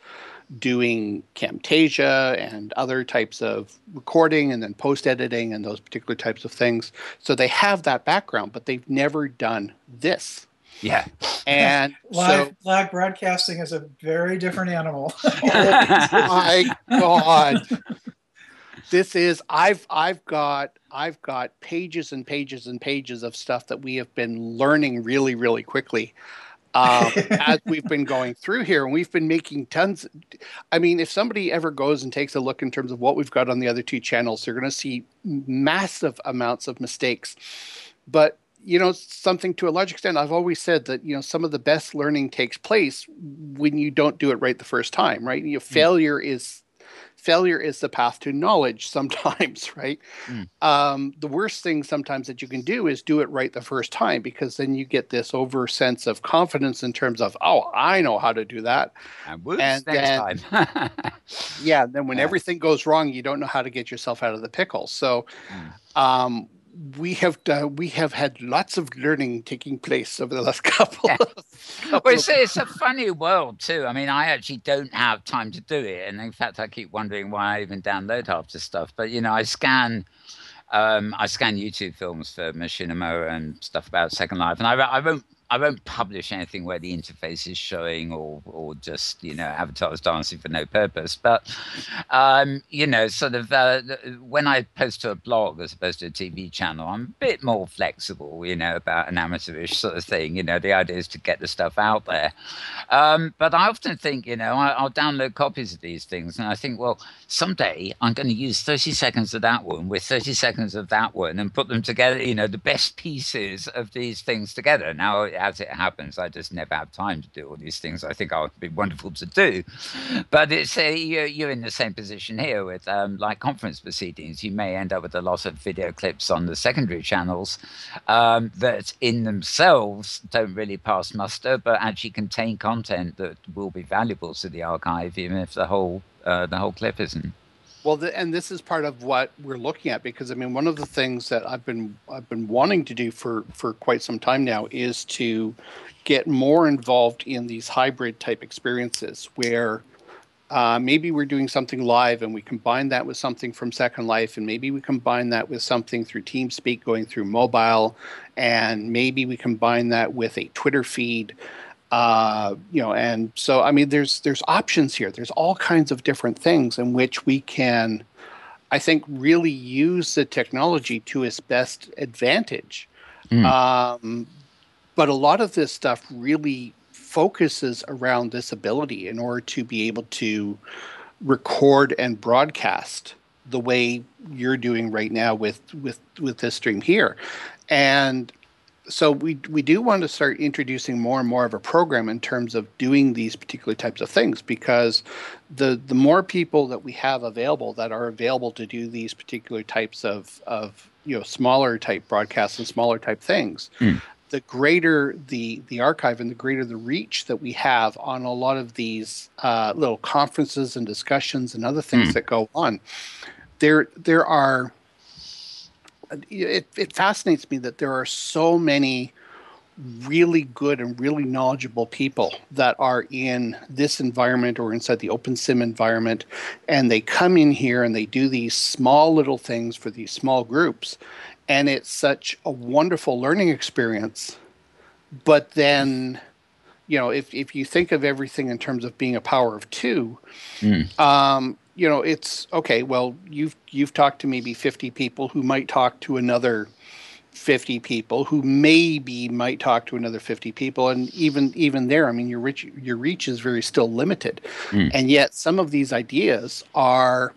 doing Camtasia and other types of recording and then post-editing and those particular types of things. So they have that background, but they've never done this. Yeah. And live broadcasting is a very different animal. Oh my God. This is I've got pages and pages and pages of stuff that we have been learning really, really quickly. As we've been going through here, and we've been making tons. I mean, if somebody ever goes and takes a look in terms of what we've got on the other 2 channels, they're going to see massive amounts of mistakes. But, something to a large extent, I've always said that, some of the best learning takes place when you don't do it right the first time, right? Failure is the path to knowledge sometimes, right? The worst thing sometimes that you can do is do it right the first time, because then you get this over sense of confidence in terms of, oh, I know how to do that. And next time. Then when everything goes wrong, you don't know how to get yourself out of the pickle. So we have had lots of learning taking place over the last couple Yeah. of Well, it's a funny world too. I mean, I actually don't have time to do it, and in fact, I keep wondering why I even download half the stuff. But I scan YouTube films for machinima and stuff about Second Life, and I won't publish anything where the interface is showing or just avatars dancing for no purpose. But sort of when I post to a blog as opposed to a TV channel, I'm a bit more flexible, about an amateurish sort of thing. The idea is to get the stuff out there. But I often think, I'll download copies of these things, and I think, well, someday I'm going to use 30 seconds of that one with 30 seconds of that one and put them together, the best pieces of these things together. Now, as it happens, I just never have time to do all these things. I think it would be wonderful to do. But you're in the same position here with like conference proceedings. You may end up with a lot of video clips on the secondary channels that in themselves don't really pass muster, but actually contain content that will be valuable to the archive, even if the whole clip isn't. Well, and this is part of what we're looking at, because I mean, one of the things that I've been wanting to do for quite some time now is to get more involved in these hybrid type experiences where maybe we're doing something live and we combine that with something from Second Life, and maybe we combine that with something through TeamSpeak going through mobile, and maybe we combine that with a Twitter feed. And so, I mean, there's options here. There's all kinds of different things in which we can, I think, really use the technology to its best advantage. But a lot of this stuff really focuses around this ability in order to be able to record and broadcast the way you're doing right now with this stream here. And so we do want to start introducing more and more of a program in terms of doing these particular types of things, because the more people that we have available that are available to do these particular types of smaller type broadcasts and smaller type things, the greater the archive and the greater the reach that we have on a lot of these little conferences and discussions and other things that go on. There are. It fascinates me that there are so many really good and really knowledgeable people that are in this environment or inside the OpenSim environment, and they come in here and they do these small little things for these small groups, and it's such a wonderful learning experience. But then, if you think of everything in terms of being a power of two, it's okay. Well, you've talked to maybe 50 people who might talk to another 50 people who maybe might talk to another 50 people, and even there, I mean, your reach is very still limited, and yet some of these ideas are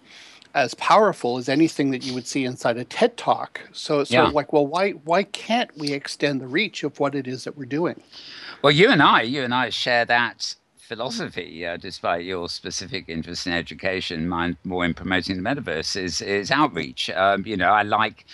as powerful as anything that you would see inside a TED Talk. So it's sort of like, well, why can't we extend the reach of what it is that we're doing? Well, you and I share that philosophy, despite your specific interest in education. Mine more in promoting the metaverse is outreach. I like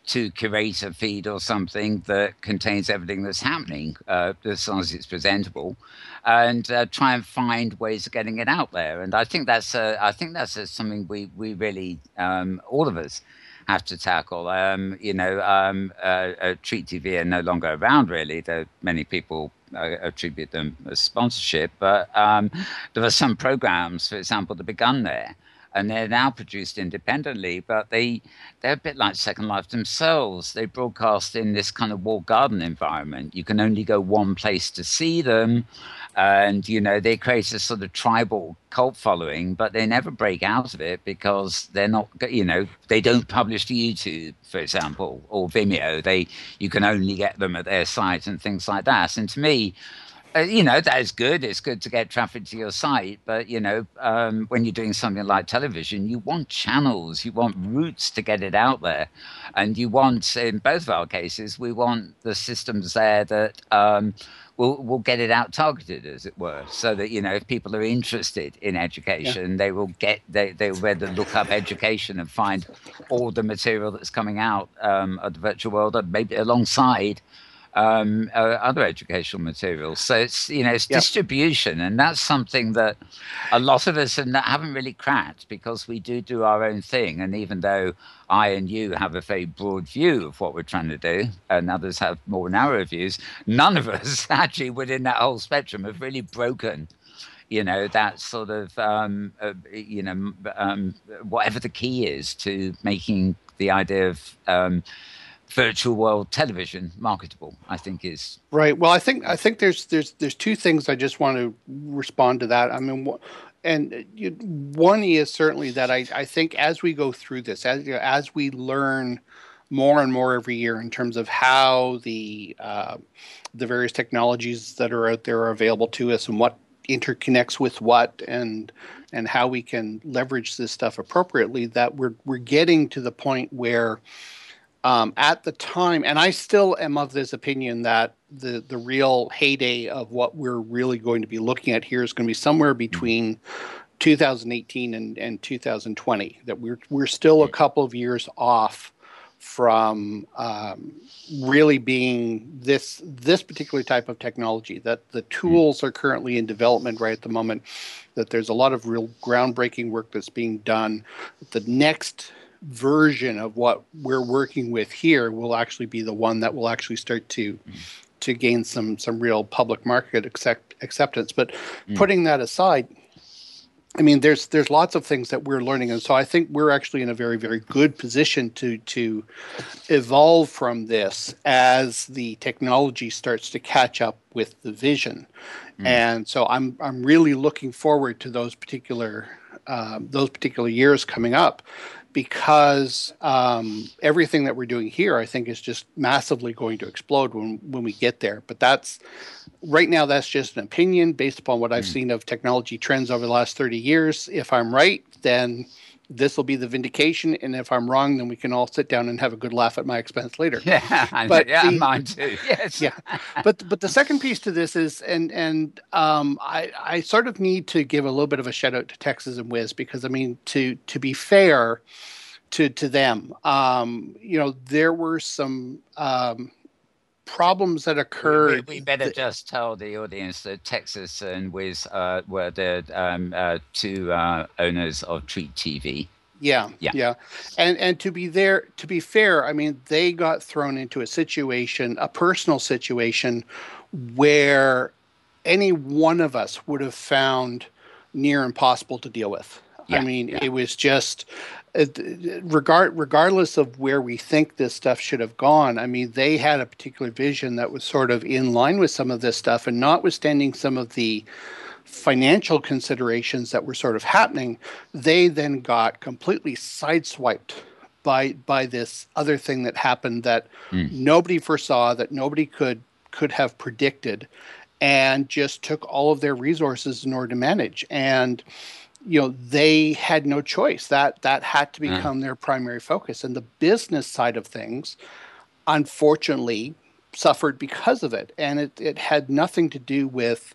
to curate a feed or something that contains everything that's happening, as long as it's presentable, and try and find ways of getting it out there. And I think that's something we really all of us have to tackle. Treat TV are no longer around, really, though many people attribute them as sponsorship. But there are some programs, for example, that begun there, and they're now produced independently, but they're a bit like Second Life themselves. They broadcast in this kind of walled garden environment. You can only go one place to see them, and they create a sort of tribal cult following, but they never break out of it because they're not, they don't publish to YouTube, for example, or Vimeo. You can only get them at their site and things like that. And to me, that is good. It's good to get traffic to your site. But, when you're doing something like television, you want channels, you want routes to get it out there. And you want, in both of our cases, we want the systems there that will get it out targeted, as it were. So that, if people are interested in education, they will they'll rather look up education and find all the material that's coming out of the virtual world, maybe alongside other educational materials. So it's, it's Yep. distribution, and that's something that a lot of us haven't really cracked, because we do our own thing. And even though I and you have a very broad view of what we're trying to do, and others have more narrow views, none of us actually within that whole spectrum have really broken, that sort of, whatever the key is to making the idea of virtual world television marketable, I think is right. Well, I think there's two things I just want to respond to that. I mean, one is certainly that I think as we go through this, as we learn more and more every year in terms of how the various technologies that are out there are available to us, and what interconnects with what, and how we can leverage this stuff appropriately, that we're getting to the point where at the time, and I still am of this opinion that the real heyday of what we're really going to be looking at here is going to be somewhere between 2018 and 2020. That we're still a couple of years off from really being this particular type of technology. That the tools are currently in development right at the moment. That there's a lot of real groundbreaking work that's being done. The next version of what we're working with here will actually be the one that will actually start to gain some real public market acceptance. But putting that aside, I mean, there's lots of things that we're learning, and so I think we're actually in a very, very good position to evolve from this as the technology starts to catch up with the vision. And so I'm really looking forward to those particular years coming up, because everything that we're doing here, I think, is just massively going to explode when we get there. But right now, that's just an opinion based upon what I've seen of technology trends over the last 30 years. If I'm right, then this will be the vindication. And if I'm wrong, then we can all sit down and have a good laugh at my expense later. Yeah, but mine too. Yes. Yeah. But the second piece to this is, and I sort of need to give a little bit of a shout out to Texas and Wiz, because I mean, to be fair to them, there were some problems that occurred. We better just tell the audience that Texas and Wiz were the two owners of Treat TV. Yeah. And to be fair, I mean, they got thrown into a personal situation, where any one of us would have found near impossible to deal with. I mean, it was just, regardless of where we think this stuff should have gone, I mean, they had a particular vision that was sort of in line with some of this stuff, and notwithstanding some of the financial considerations that were sort of happening, they then got completely sideswiped by this other thing that happened that nobody foresaw, that nobody could have predicted, and just took all of their resources in order to manage. And they had no choice. That had to become their primary focus. And the business side of things, unfortunately, suffered because of it. And it had nothing to do with,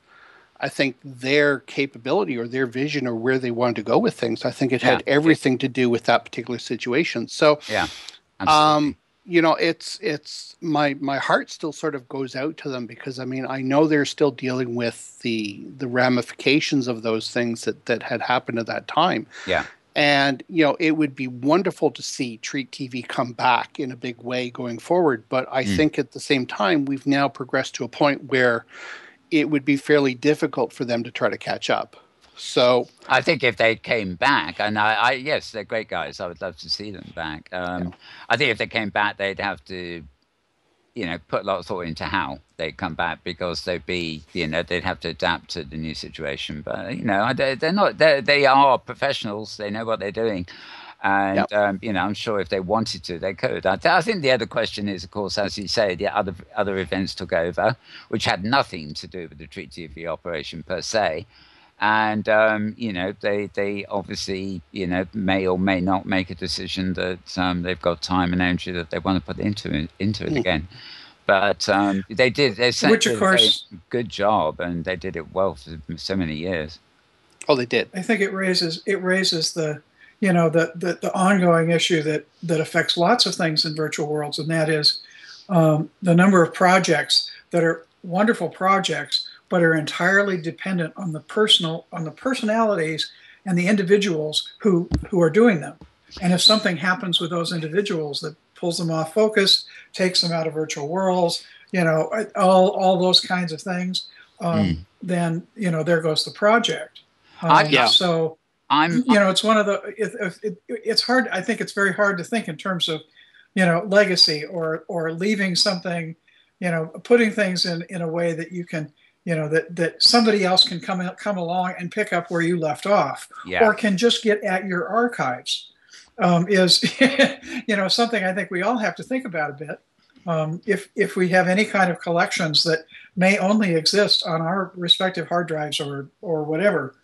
I think, their capability or their vision or where they wanted to go with things. I think it had everything to do with that particular situation. So, absolutely. It's my heart still sort of goes out to them, because I mean, I know they're still dealing with the ramifications of those things that had happened at that time. Yeah. And, it would be wonderful to see Treat TV come back in a big way going forward. But I think at the same time, we've now progressed to a point where it would be fairly difficult for them to try to catch up. So I think if they came back, and yes, they're great guys. I would love to see them back. I think if they came back, they'd have to, put a lot of thought into how they'd come back, because they'd be, they'd have to adapt to the new situation. But they're not. They are professionals. They know what they're doing. And I'm sure if they wanted to, they could. I think the other question is, of course, as you say, the other events took over, which had nothing to do with the Treat TV operation per se. And they obviously may or may not make a decision that they've got time and energy that they want to put into it again. But they did. They Which, of course, a good job, and they did it well for so many years. Oh, they did. I think it raises the the ongoing issue that affects lots of things in virtual worlds, and that is, the number of projects that are wonderful projects, but are entirely dependent on the personalities and the individuals who are doing them. And if something happens with those individuals that pulls them off focus, takes them out of virtual worlds, all those kinds of things, then there goes the project. So it's one of the. It's hard. I think it's very hard to think in terms of, legacy or leaving something, putting things in a way that you can, that somebody else can come along and pick up where you left off, or can just get at your archives. Is something I think we all have to think about a bit. If we have any kind of collections that may only exist on our respective hard drives or whatever.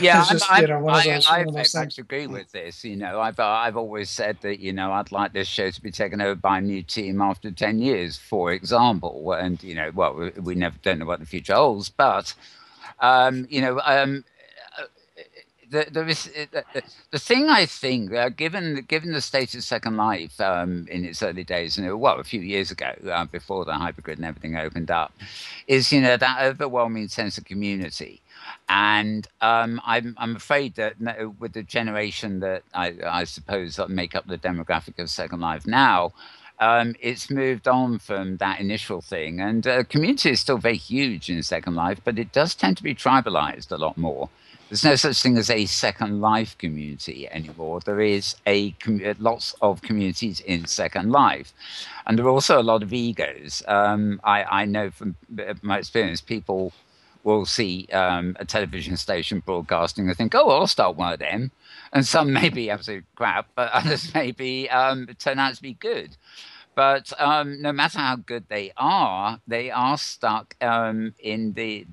Yeah, just, I very much agree with this. I've always said that I'd like this show to be taken over by a new team after 10 years, for example. And we never don't know what the future holds, but the thing I think, given the state of Second Life in its early days, a few years ago, before the hypergrid and everything opened up, is that overwhelming sense of community. And I'm afraid that with the generation that I suppose that make up the demographic of Second Life now, it's moved on from that initial thing. And community is still very huge in Second Life, but it does tend to be tribalized a lot more. There's no such thing as a Second Life community anymore. There is lots of communities in Second Life. And there are also a lot of egos. I know from my experience, people will see a television station broadcasting and think, oh, I'll start one of them. And some may be absolute crap, but others may be turn out to be good. But no matter how good they are stuck in the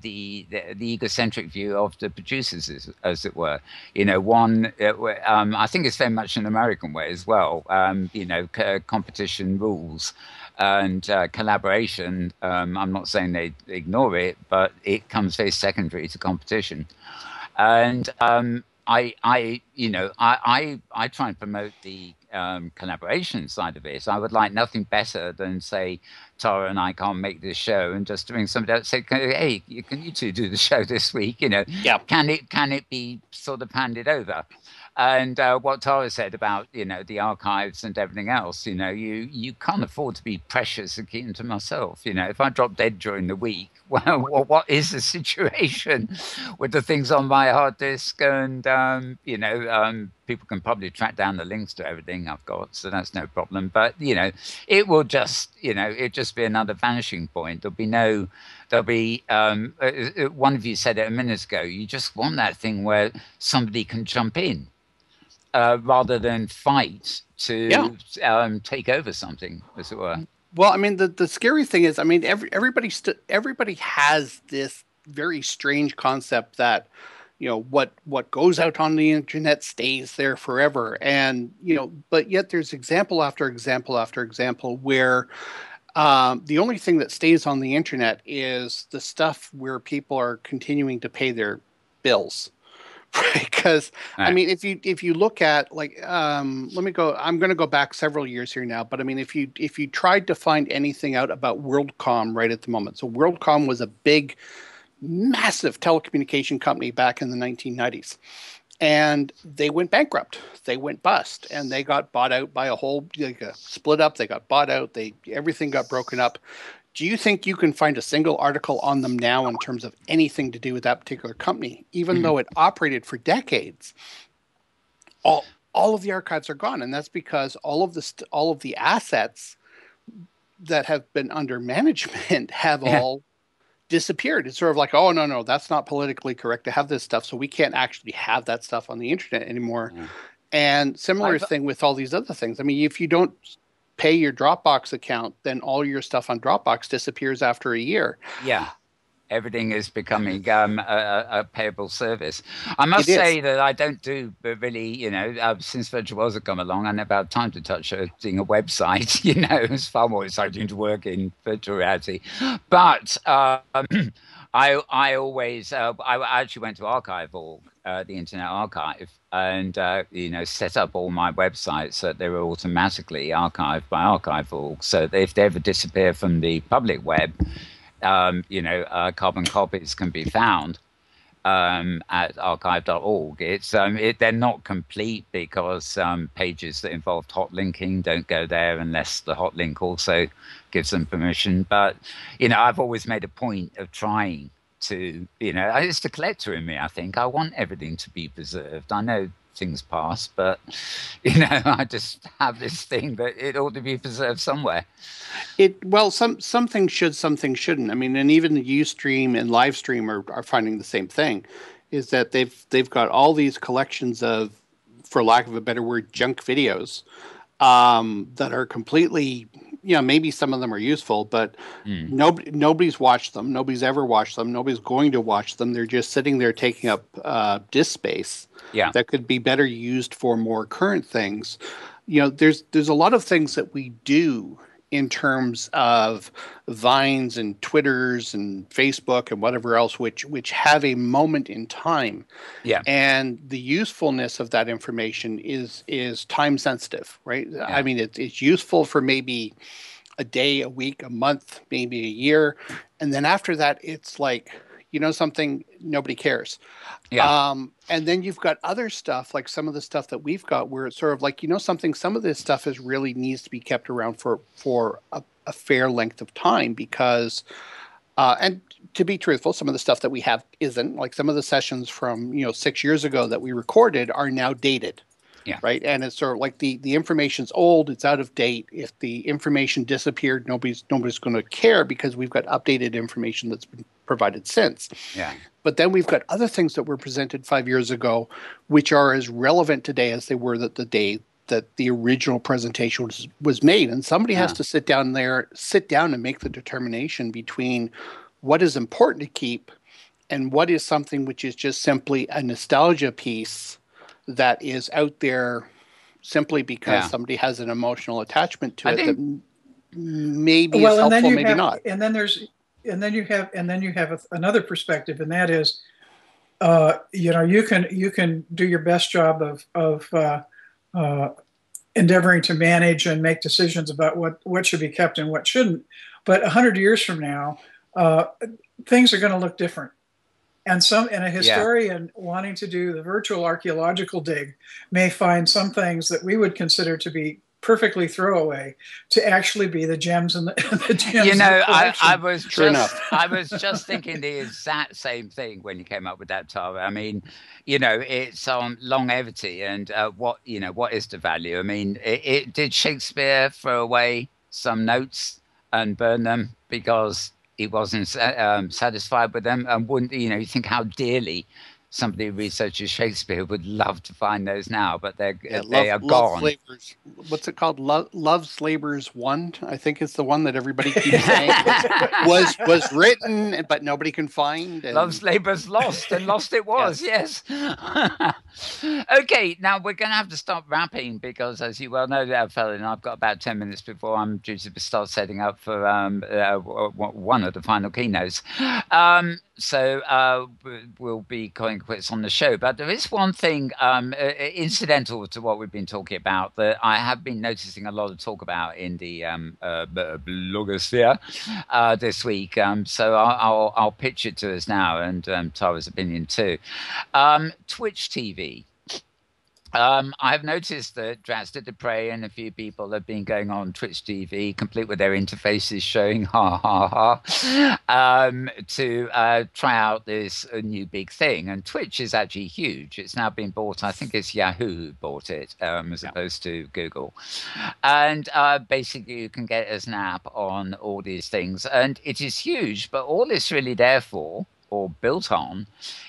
egocentric view of the producers, as it were. I think it's very much an American way as well. Competition rules and collaboration. I'm not saying they ignore it, but it comes very secondary to competition. And I try and promote the collaboration side of it. I would like nothing better than, say, Tara and I can't make this show, and just to bring somebody else, say, hey, can you two do the show this week? Can it be sort of handed over? And what Tara said about the archives and everything else, you can't afford to be precious and keep them to myself. If I drop dead during the week, well, what is the situation with the things on my hard disk? And people can probably track down the links to everything I've got, so that's no problem. But it will just it'll just be another vanishing point. There'll be one of you said it a minute ago. You just want that thing where somebody can jump in. Rather than fight to take over something, as it were. Well, I mean, the scary thing is, I mean, everybody has this very strange concept that, what goes out on the internet stays there forever, and but yet there's example after example after example where the only thing that stays on the internet is the stuff where people are continuing to pay their bills. Because I mean, if you look at I'm going to go back several years here now, but I mean, if you tried to find anything out about WorldCom right at the moment, so WorldCom was a big, massive telecommunication company back in the 1990s, and they went bankrupt, they went bust, and they got bought out by split up. They got bought out. Everything got broken up. Do you think you can find a single article on them now in terms of anything to do with that particular company, even though it operated for decades? All of the archives are gone, and that's because all of the assets that have been under management have all disappeared. It's sort of like, oh no, that's not politically correct to have this stuff, so we can't actually have that stuff on the internet anymore. And similar thing with all these other things. I mean, if you don't pay your Dropbox account, then all your stuff on Dropbox disappears after a year. Yeah. Everything is becoming a payable service. I must say that I don't do really, since virtual worlds have come along, I never had time to touch doing a website. It's far more exciting to work in virtual reality. But I always, I actually went to Archive.org the Internet Archive and set up all my websites so that they were automatically archived by archive.org. So that if they ever disappear from the public web, carbon copies can be found at archive.org. They're not complete because pages that involved hot linking don't go there unless the hot link also gives them permission. But I've always made a point of trying to, it's the collector in me. I think I want everything to be preserved. I know things pass, but I just have this thing that it ought to be preserved somewhere. Some things should, some things shouldn't. I mean, and even the Ustream and Livestream are finding the same thing, is that they've got all these collections of, for lack of a better word, junk videos that are completely, maybe some of them are useful, but nobody's watched them. Nobody's ever watched them. Nobody's going to watch them. They're just sitting there taking up disk space that could be better used for more current things. There's a lot of things that we do in terms of Vines and Twitters and Facebook and whatever else, which have a moment in time. Yeah. And the usefulness of that information is time sensitive, right? Yeah. I mean, it's useful for maybe a day, a week, a month, maybe a year. And then after that, it's like, something, nobody cares. Yeah. And then you've got other stuff, like some of the stuff that we've got where it's sort of like, something, some of this stuff really needs to be kept around for a fair length of time because, and to be truthful, some of the stuff that we have isn't. Like some of the sessions from, 6 years ago that we recorded are now dated. Yeah. Right. And it's sort of like the information's old, it's out of date. If the information disappeared, nobody's going to care because we've got updated information that's been provided since. Yeah. But then we've got other things that were presented 5 years ago, which are as relevant today as they were the day that the original presentation was made. And somebody has to sit down and make the determination between what is important to keep and what is something which is just simply a nostalgia piece that is out there simply because somebody has an emotional attachment to that maybe is helpful, maybe not. And then you have another perspective, and that is, you can do your best job of endeavoring to manage and make decisions about what should be kept and what shouldn't. But 100 years from now, things are going to look different. And a historian wanting to do the virtual archaeological dig may find some things that we would consider to be perfectly throwaway to actually be the gems and the gems. I was just thinking the exact same thing when you came up with that, Tara. I mean, it's longevity and what is the value? I mean, did Shakespeare throw away some notes and burn them because he wasn't satisfied with them? And wouldn't you think how dearly somebody who researches Shakespeare would love to find those now, but they are gone. Slavers. What's it called? Love Slavers 1, I think is the one that everybody keeps saying was written, but nobody can find. And... Love Slavers lost, and lost it was, yes. Okay, now we're going to have to start wrapping because, as you well know, Phelan, I've got about 10 minutes before I'm due to start setting up for one of the final keynotes. So we'll be calling quits on the show. But there is one thing incidental to what we've been talking about that I have been noticing a lot of talk about in the blogosphere this week. So I'll pitch it to us now and Tara's opinion too. Twitch TV. I've noticed that Dratster Dupre and a few people have been going on Twitch TV, complete with their interfaces showing to try out this new big thing. And Twitch is actually huge. It's now been bought. I think it's Yahoo who bought it as opposed to Google. And basically you can get as an app on all these things. And it is huge, but all it's really there for, or built on,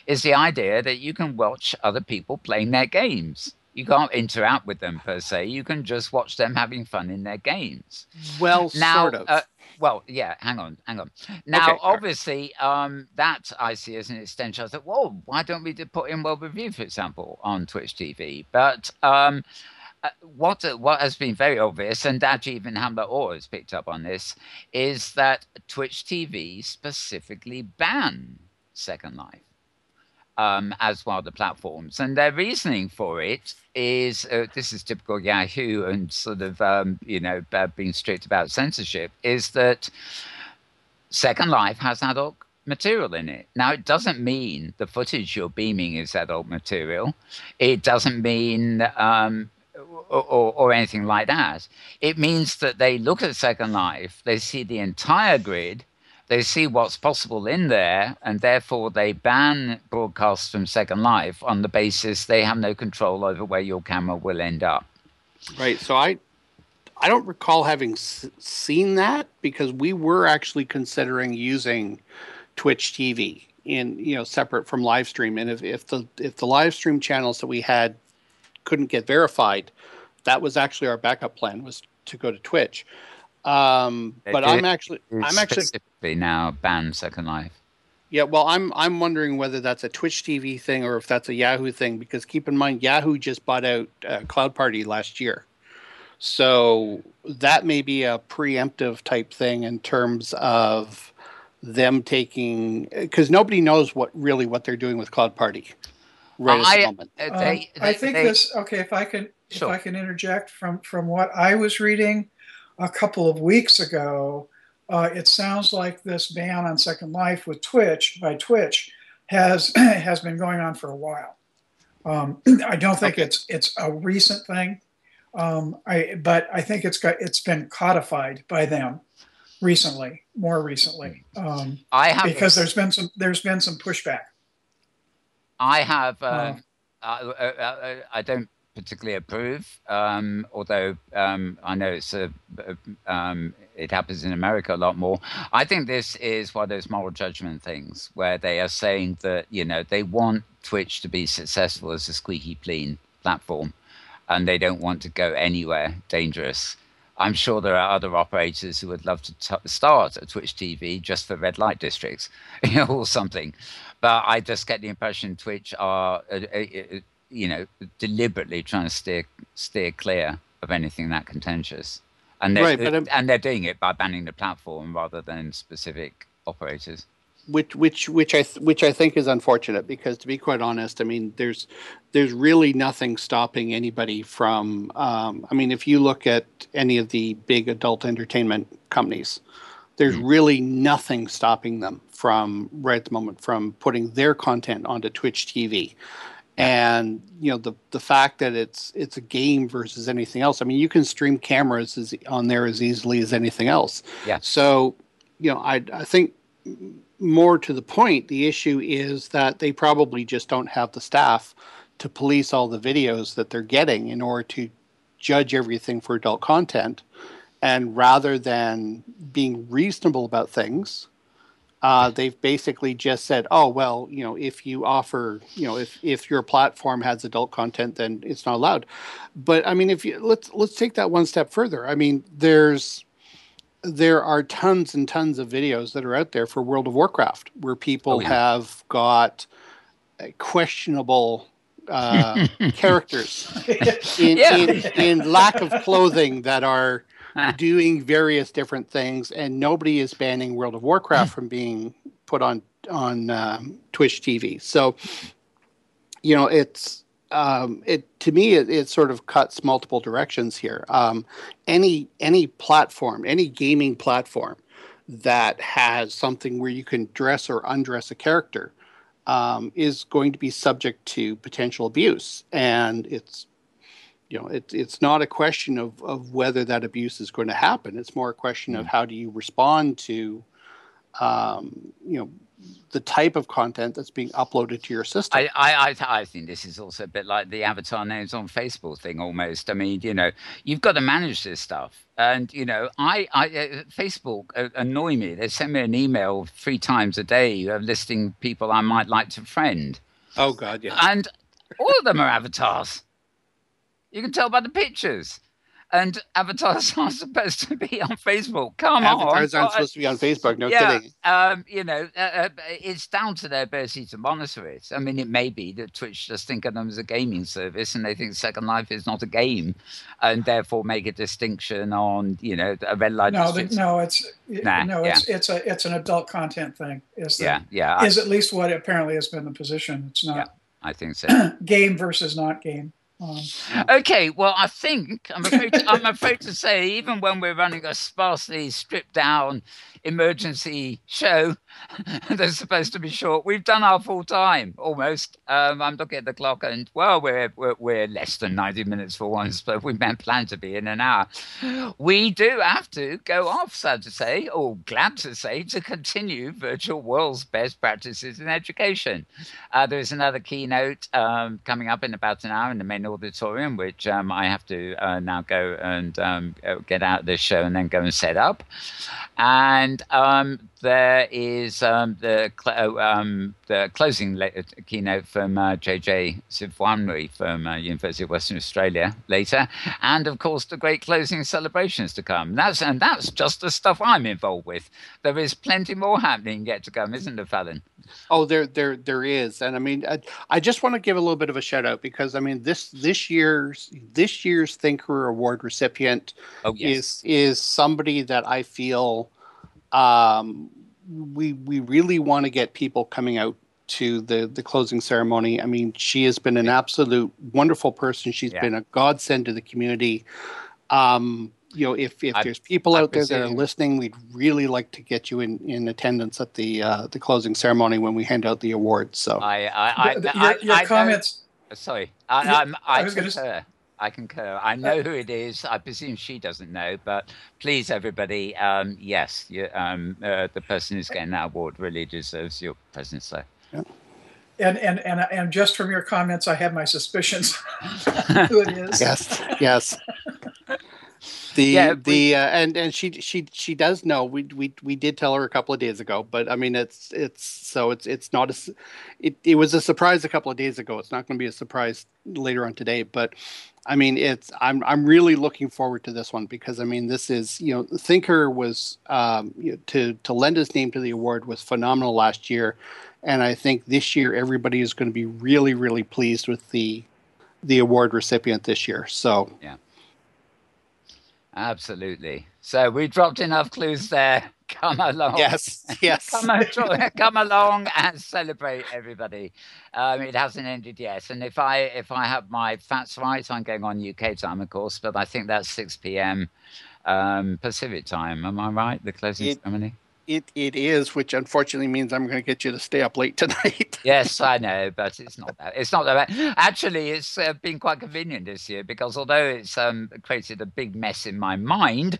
is the idea that you can watch other people playing their games. You can't interact with them per se. You can just watch them having fun in their games. Well, now, sort of. Hang on. Now, okay, obviously, that I see as an extension. I thought, whoa, why don't we put Inworld Review, for example, on Twitch TV? But what has been very obvious, and actually even Hamlet Orr has picked up on this, is that Twitch TV specifically ban Second Life. as well the platforms. And their reasoning for it is this is typical Yahoo and sort of, being strict about censorship, is that Second Life has adult material in it. Now, it doesn't mean the footage you're beaming is adult material. It doesn't mean or anything like that. It means that they look at Second Life, they see the entire grid, they see what's possible in there, and therefore they ban broadcasts from Second Life on the basis they have no control over where your camera will end up. Right. So I don't recall having seen that, because we were actually considering using Twitch TV in, separate from live stream. And if the live stream channels that we had couldn't get verified, that was actually our backup plan, was to go to Twitch. But I'm actually specifically now banned Second Life. Yeah, well, I'm wondering whether that's a Twitch TV thing or if that's a Yahoo thing, because keep in mind Yahoo just bought out Cloud Party last year. So that may be a preemptive type thing in terms of them taking, because nobody knows what they're doing with Cloud Party right at the moment. I think this. Okay, if I can interject from what I was reading a couple of weeks ago, it sounds like this ban on Second Life with Twitch has been going on for a while. I don't think it's a recent thing. But I think it's been codified by them more recently, because there's been some pushback. I have. I don't particularly approve, although I know it happens in America a lot more. I think this is one of those moral judgment things where they are saying that they want Twitch to be successful as a squeaky clean platform, and they don't want to go anywhere dangerous. I'm sure there are other operators who would love to start a Twitch TV just for red light districts, or something. But I just get the impression Twitch are, deliberately trying to steer clear of anything that contentious, and they're doing it by banning the platform rather than specific operators. Which I think is unfortunate, because to be quite honest, I mean, there's really nothing stopping anybody from. If you look at any of the big adult entertainment companies, there's really nothing stopping them from right at the moment from putting their content onto Twitch TV. And the fact that it's a game versus anything else. I mean, you can stream cameras on there as easily as anything else. Yeah. So I think, more to the point, the issue is that they probably just don't have the staff to police all the videos that they're getting in order to judge everything for adult content. And rather than being reasonable about things, they've basically just said, oh, well, if you offer, if your platform has adult content, then it's not allowed. But I mean, let's take that one step further. I mean, there are tons and tons of videos that are out there for World of Warcraft where people have got questionable characters in lack of clothing that are doing various different things, and nobody is banning World of Warcraft from being put on Twitch TV. So, it's to me it sort of cuts multiple directions here. Any platform, any gaming platform that has something where you can dress or undress a character is going to be subject to potential abuse, and it's not a question of whether that abuse is going to happen. It's more a question of how do you respond to the type of content that's being uploaded to your system. I think this is also a bit like the avatar names on Facebook thing almost. I mean, you've got to manage this stuff. And, Facebook annoy me. They send me an email 3 times a day listing people I might like to friend. Oh, God, yeah. And all of them are avatars. You can tell by the pictures. and avatars aren't supposed to be on Facebook. Come on. Avatars aren't supposed to be on Facebook. No Yeah, kidding. it's down to their ability to monitor it. I mean, it may be that Twitch just think of them as a gaming service, and they think Second Life is not a game, and therefore make a distinction on, a red light. It's an adult content thing. Is at least what apparently has been the position. It's not. Yeah, I think so. Game versus not game. Okay, well, I'm afraid to say, even when we're running a sparsely stripped down emergency show that's supposed to be short, we've done our full time almost. I'm looking at the clock, and we're less than 90 minutes for once, but we meant plan to be in an hour. We do have to go off, sad to say, or glad to say, to continue Virtual World's best practices in education. There is another keynote coming up in about an hour in the main auditorium, which I have to now go and get out of this show and then go and set up. And there is the closing keynote from JJ Sivwanri from University of Western Australia later, and of course the great closing celebrations to come. That's just the stuff I'm involved with. There is plenty more happening yet to come, isn't there, Phelan? Oh, there is, and I mean, I just want to give a little bit of a shout out because I mean this year's Thinker Award recipient is somebody that I feel we really want to get people coming out to the closing ceremony. I mean, she has been an absolute wonderful person. She's been a godsend to the community. If there's people out there that are listening, we'd really like to get you in attendance at the closing ceremony when we hand out the awards. So your comments. Sorry, I concur. I know who it is. I presume she doesn't know, but please, everybody, yes, the person who's getting that award really deserves your presence there. Yeah. And just from your comments, I have my suspicions who it is. Yes. And she does know. We did tell her a couple of days ago, but I mean it's not it was a surprise a couple of days ago. It's not going to be a surprise later on today, but I mean I'm really looking forward to this one because I mean this is Thinker was to lend his name to the award was phenomenal last year, and I think this year everybody is going to be really, really pleased with the award recipient this year. So yeah. Absolutely. So we dropped enough clues there. Come along. Yes. Come along and celebrate, everybody. It hasn't ended yet. And if I have my facts right, I'm going on UK time, of course, but I think that's 6 p.m. Pacific time. Am I right? The closing ceremony? It is, which unfortunately means I'm going to get you to stay up late tonight. Yes, I know, but it's not that. It's not that bad. Actually, it's been quite convenient this year because although it's created a big mess in my mind,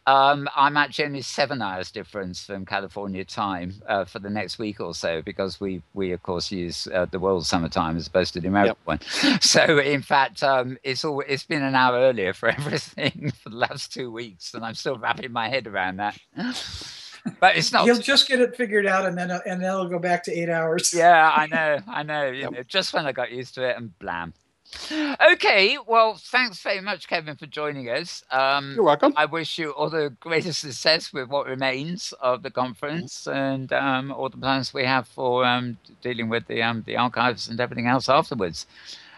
I'm actually only 7 hours difference from California time for the next week or so because we of course use the world summertime as opposed to the American one. So in fact, it's been an hour earlier for everything for the last 2 weeks, and I'm still wrapping my head around that. But it's not. He'll just get it figured out, and then it'll go back to 8 hours. Yeah, I know. Just when I got used to it, and blam. Okay, well, thanks very much, Kevin, for joining us. You're welcome. I wish you all the greatest success with what remains of the conference and all the plans we have for dealing with the archives and everything else afterwards.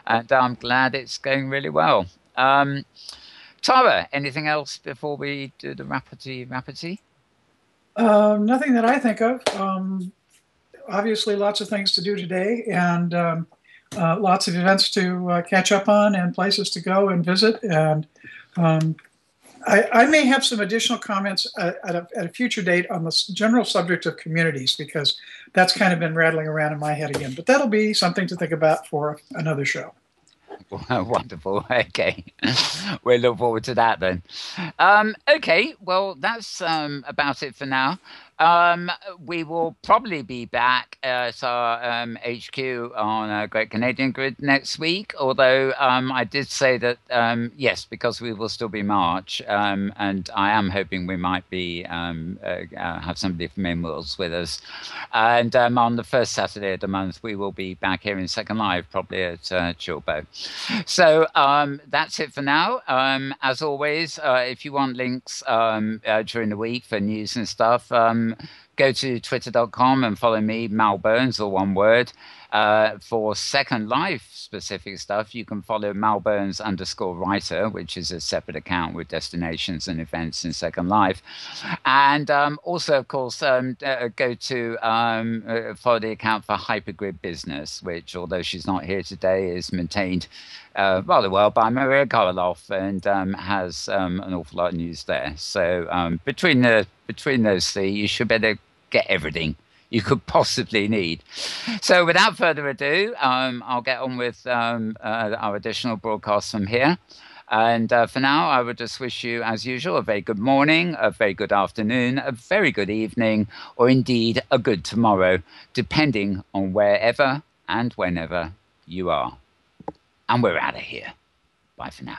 And I'm glad it's going really well. Tara, anything else before we do the rapidity? Nothing that I think of. Obviously, lots of things to do today, and lots of events to catch up on, and places to go and visit. And I may have some additional comments at a future date on the general subject of communities, because that's kind of been rattling around in my head again. But that'll be something to think about for another show. Wonderful. Okay. We'll look forward to that then. Okay. Well, that's about it for now. Um, we will probably be back at our HQ on Great Canadian Grid next week. Although I did say that yes, because we will still be March, and I am hoping we might be have somebody from Inworld with us. And on the first Saturday of the month, we will be back here in Second Live, probably at Chilbo. So that's it for now. As always, if you want links during the week for news and stuff, go to twitter.com and follow me, Mal Burns, or one word. For Second Life specific stuff, you can follow Malburns_writer, which is a separate account with destinations and events in Second Life. And also, of course, go to follow the account for Hypergrid Business, which, although she's not here today, is maintained rather well by Maria Karloff and has an awful lot of news there. So between those three, you should better get everything you could possibly need. So without further ado, I'll get on with our additional broadcasts from here. And for now, I would just wish you, as usual, a very good morning, a very good afternoon, a very good evening, or indeed a good tomorrow, depending on wherever and whenever you are. And we're out of here. Bye for now.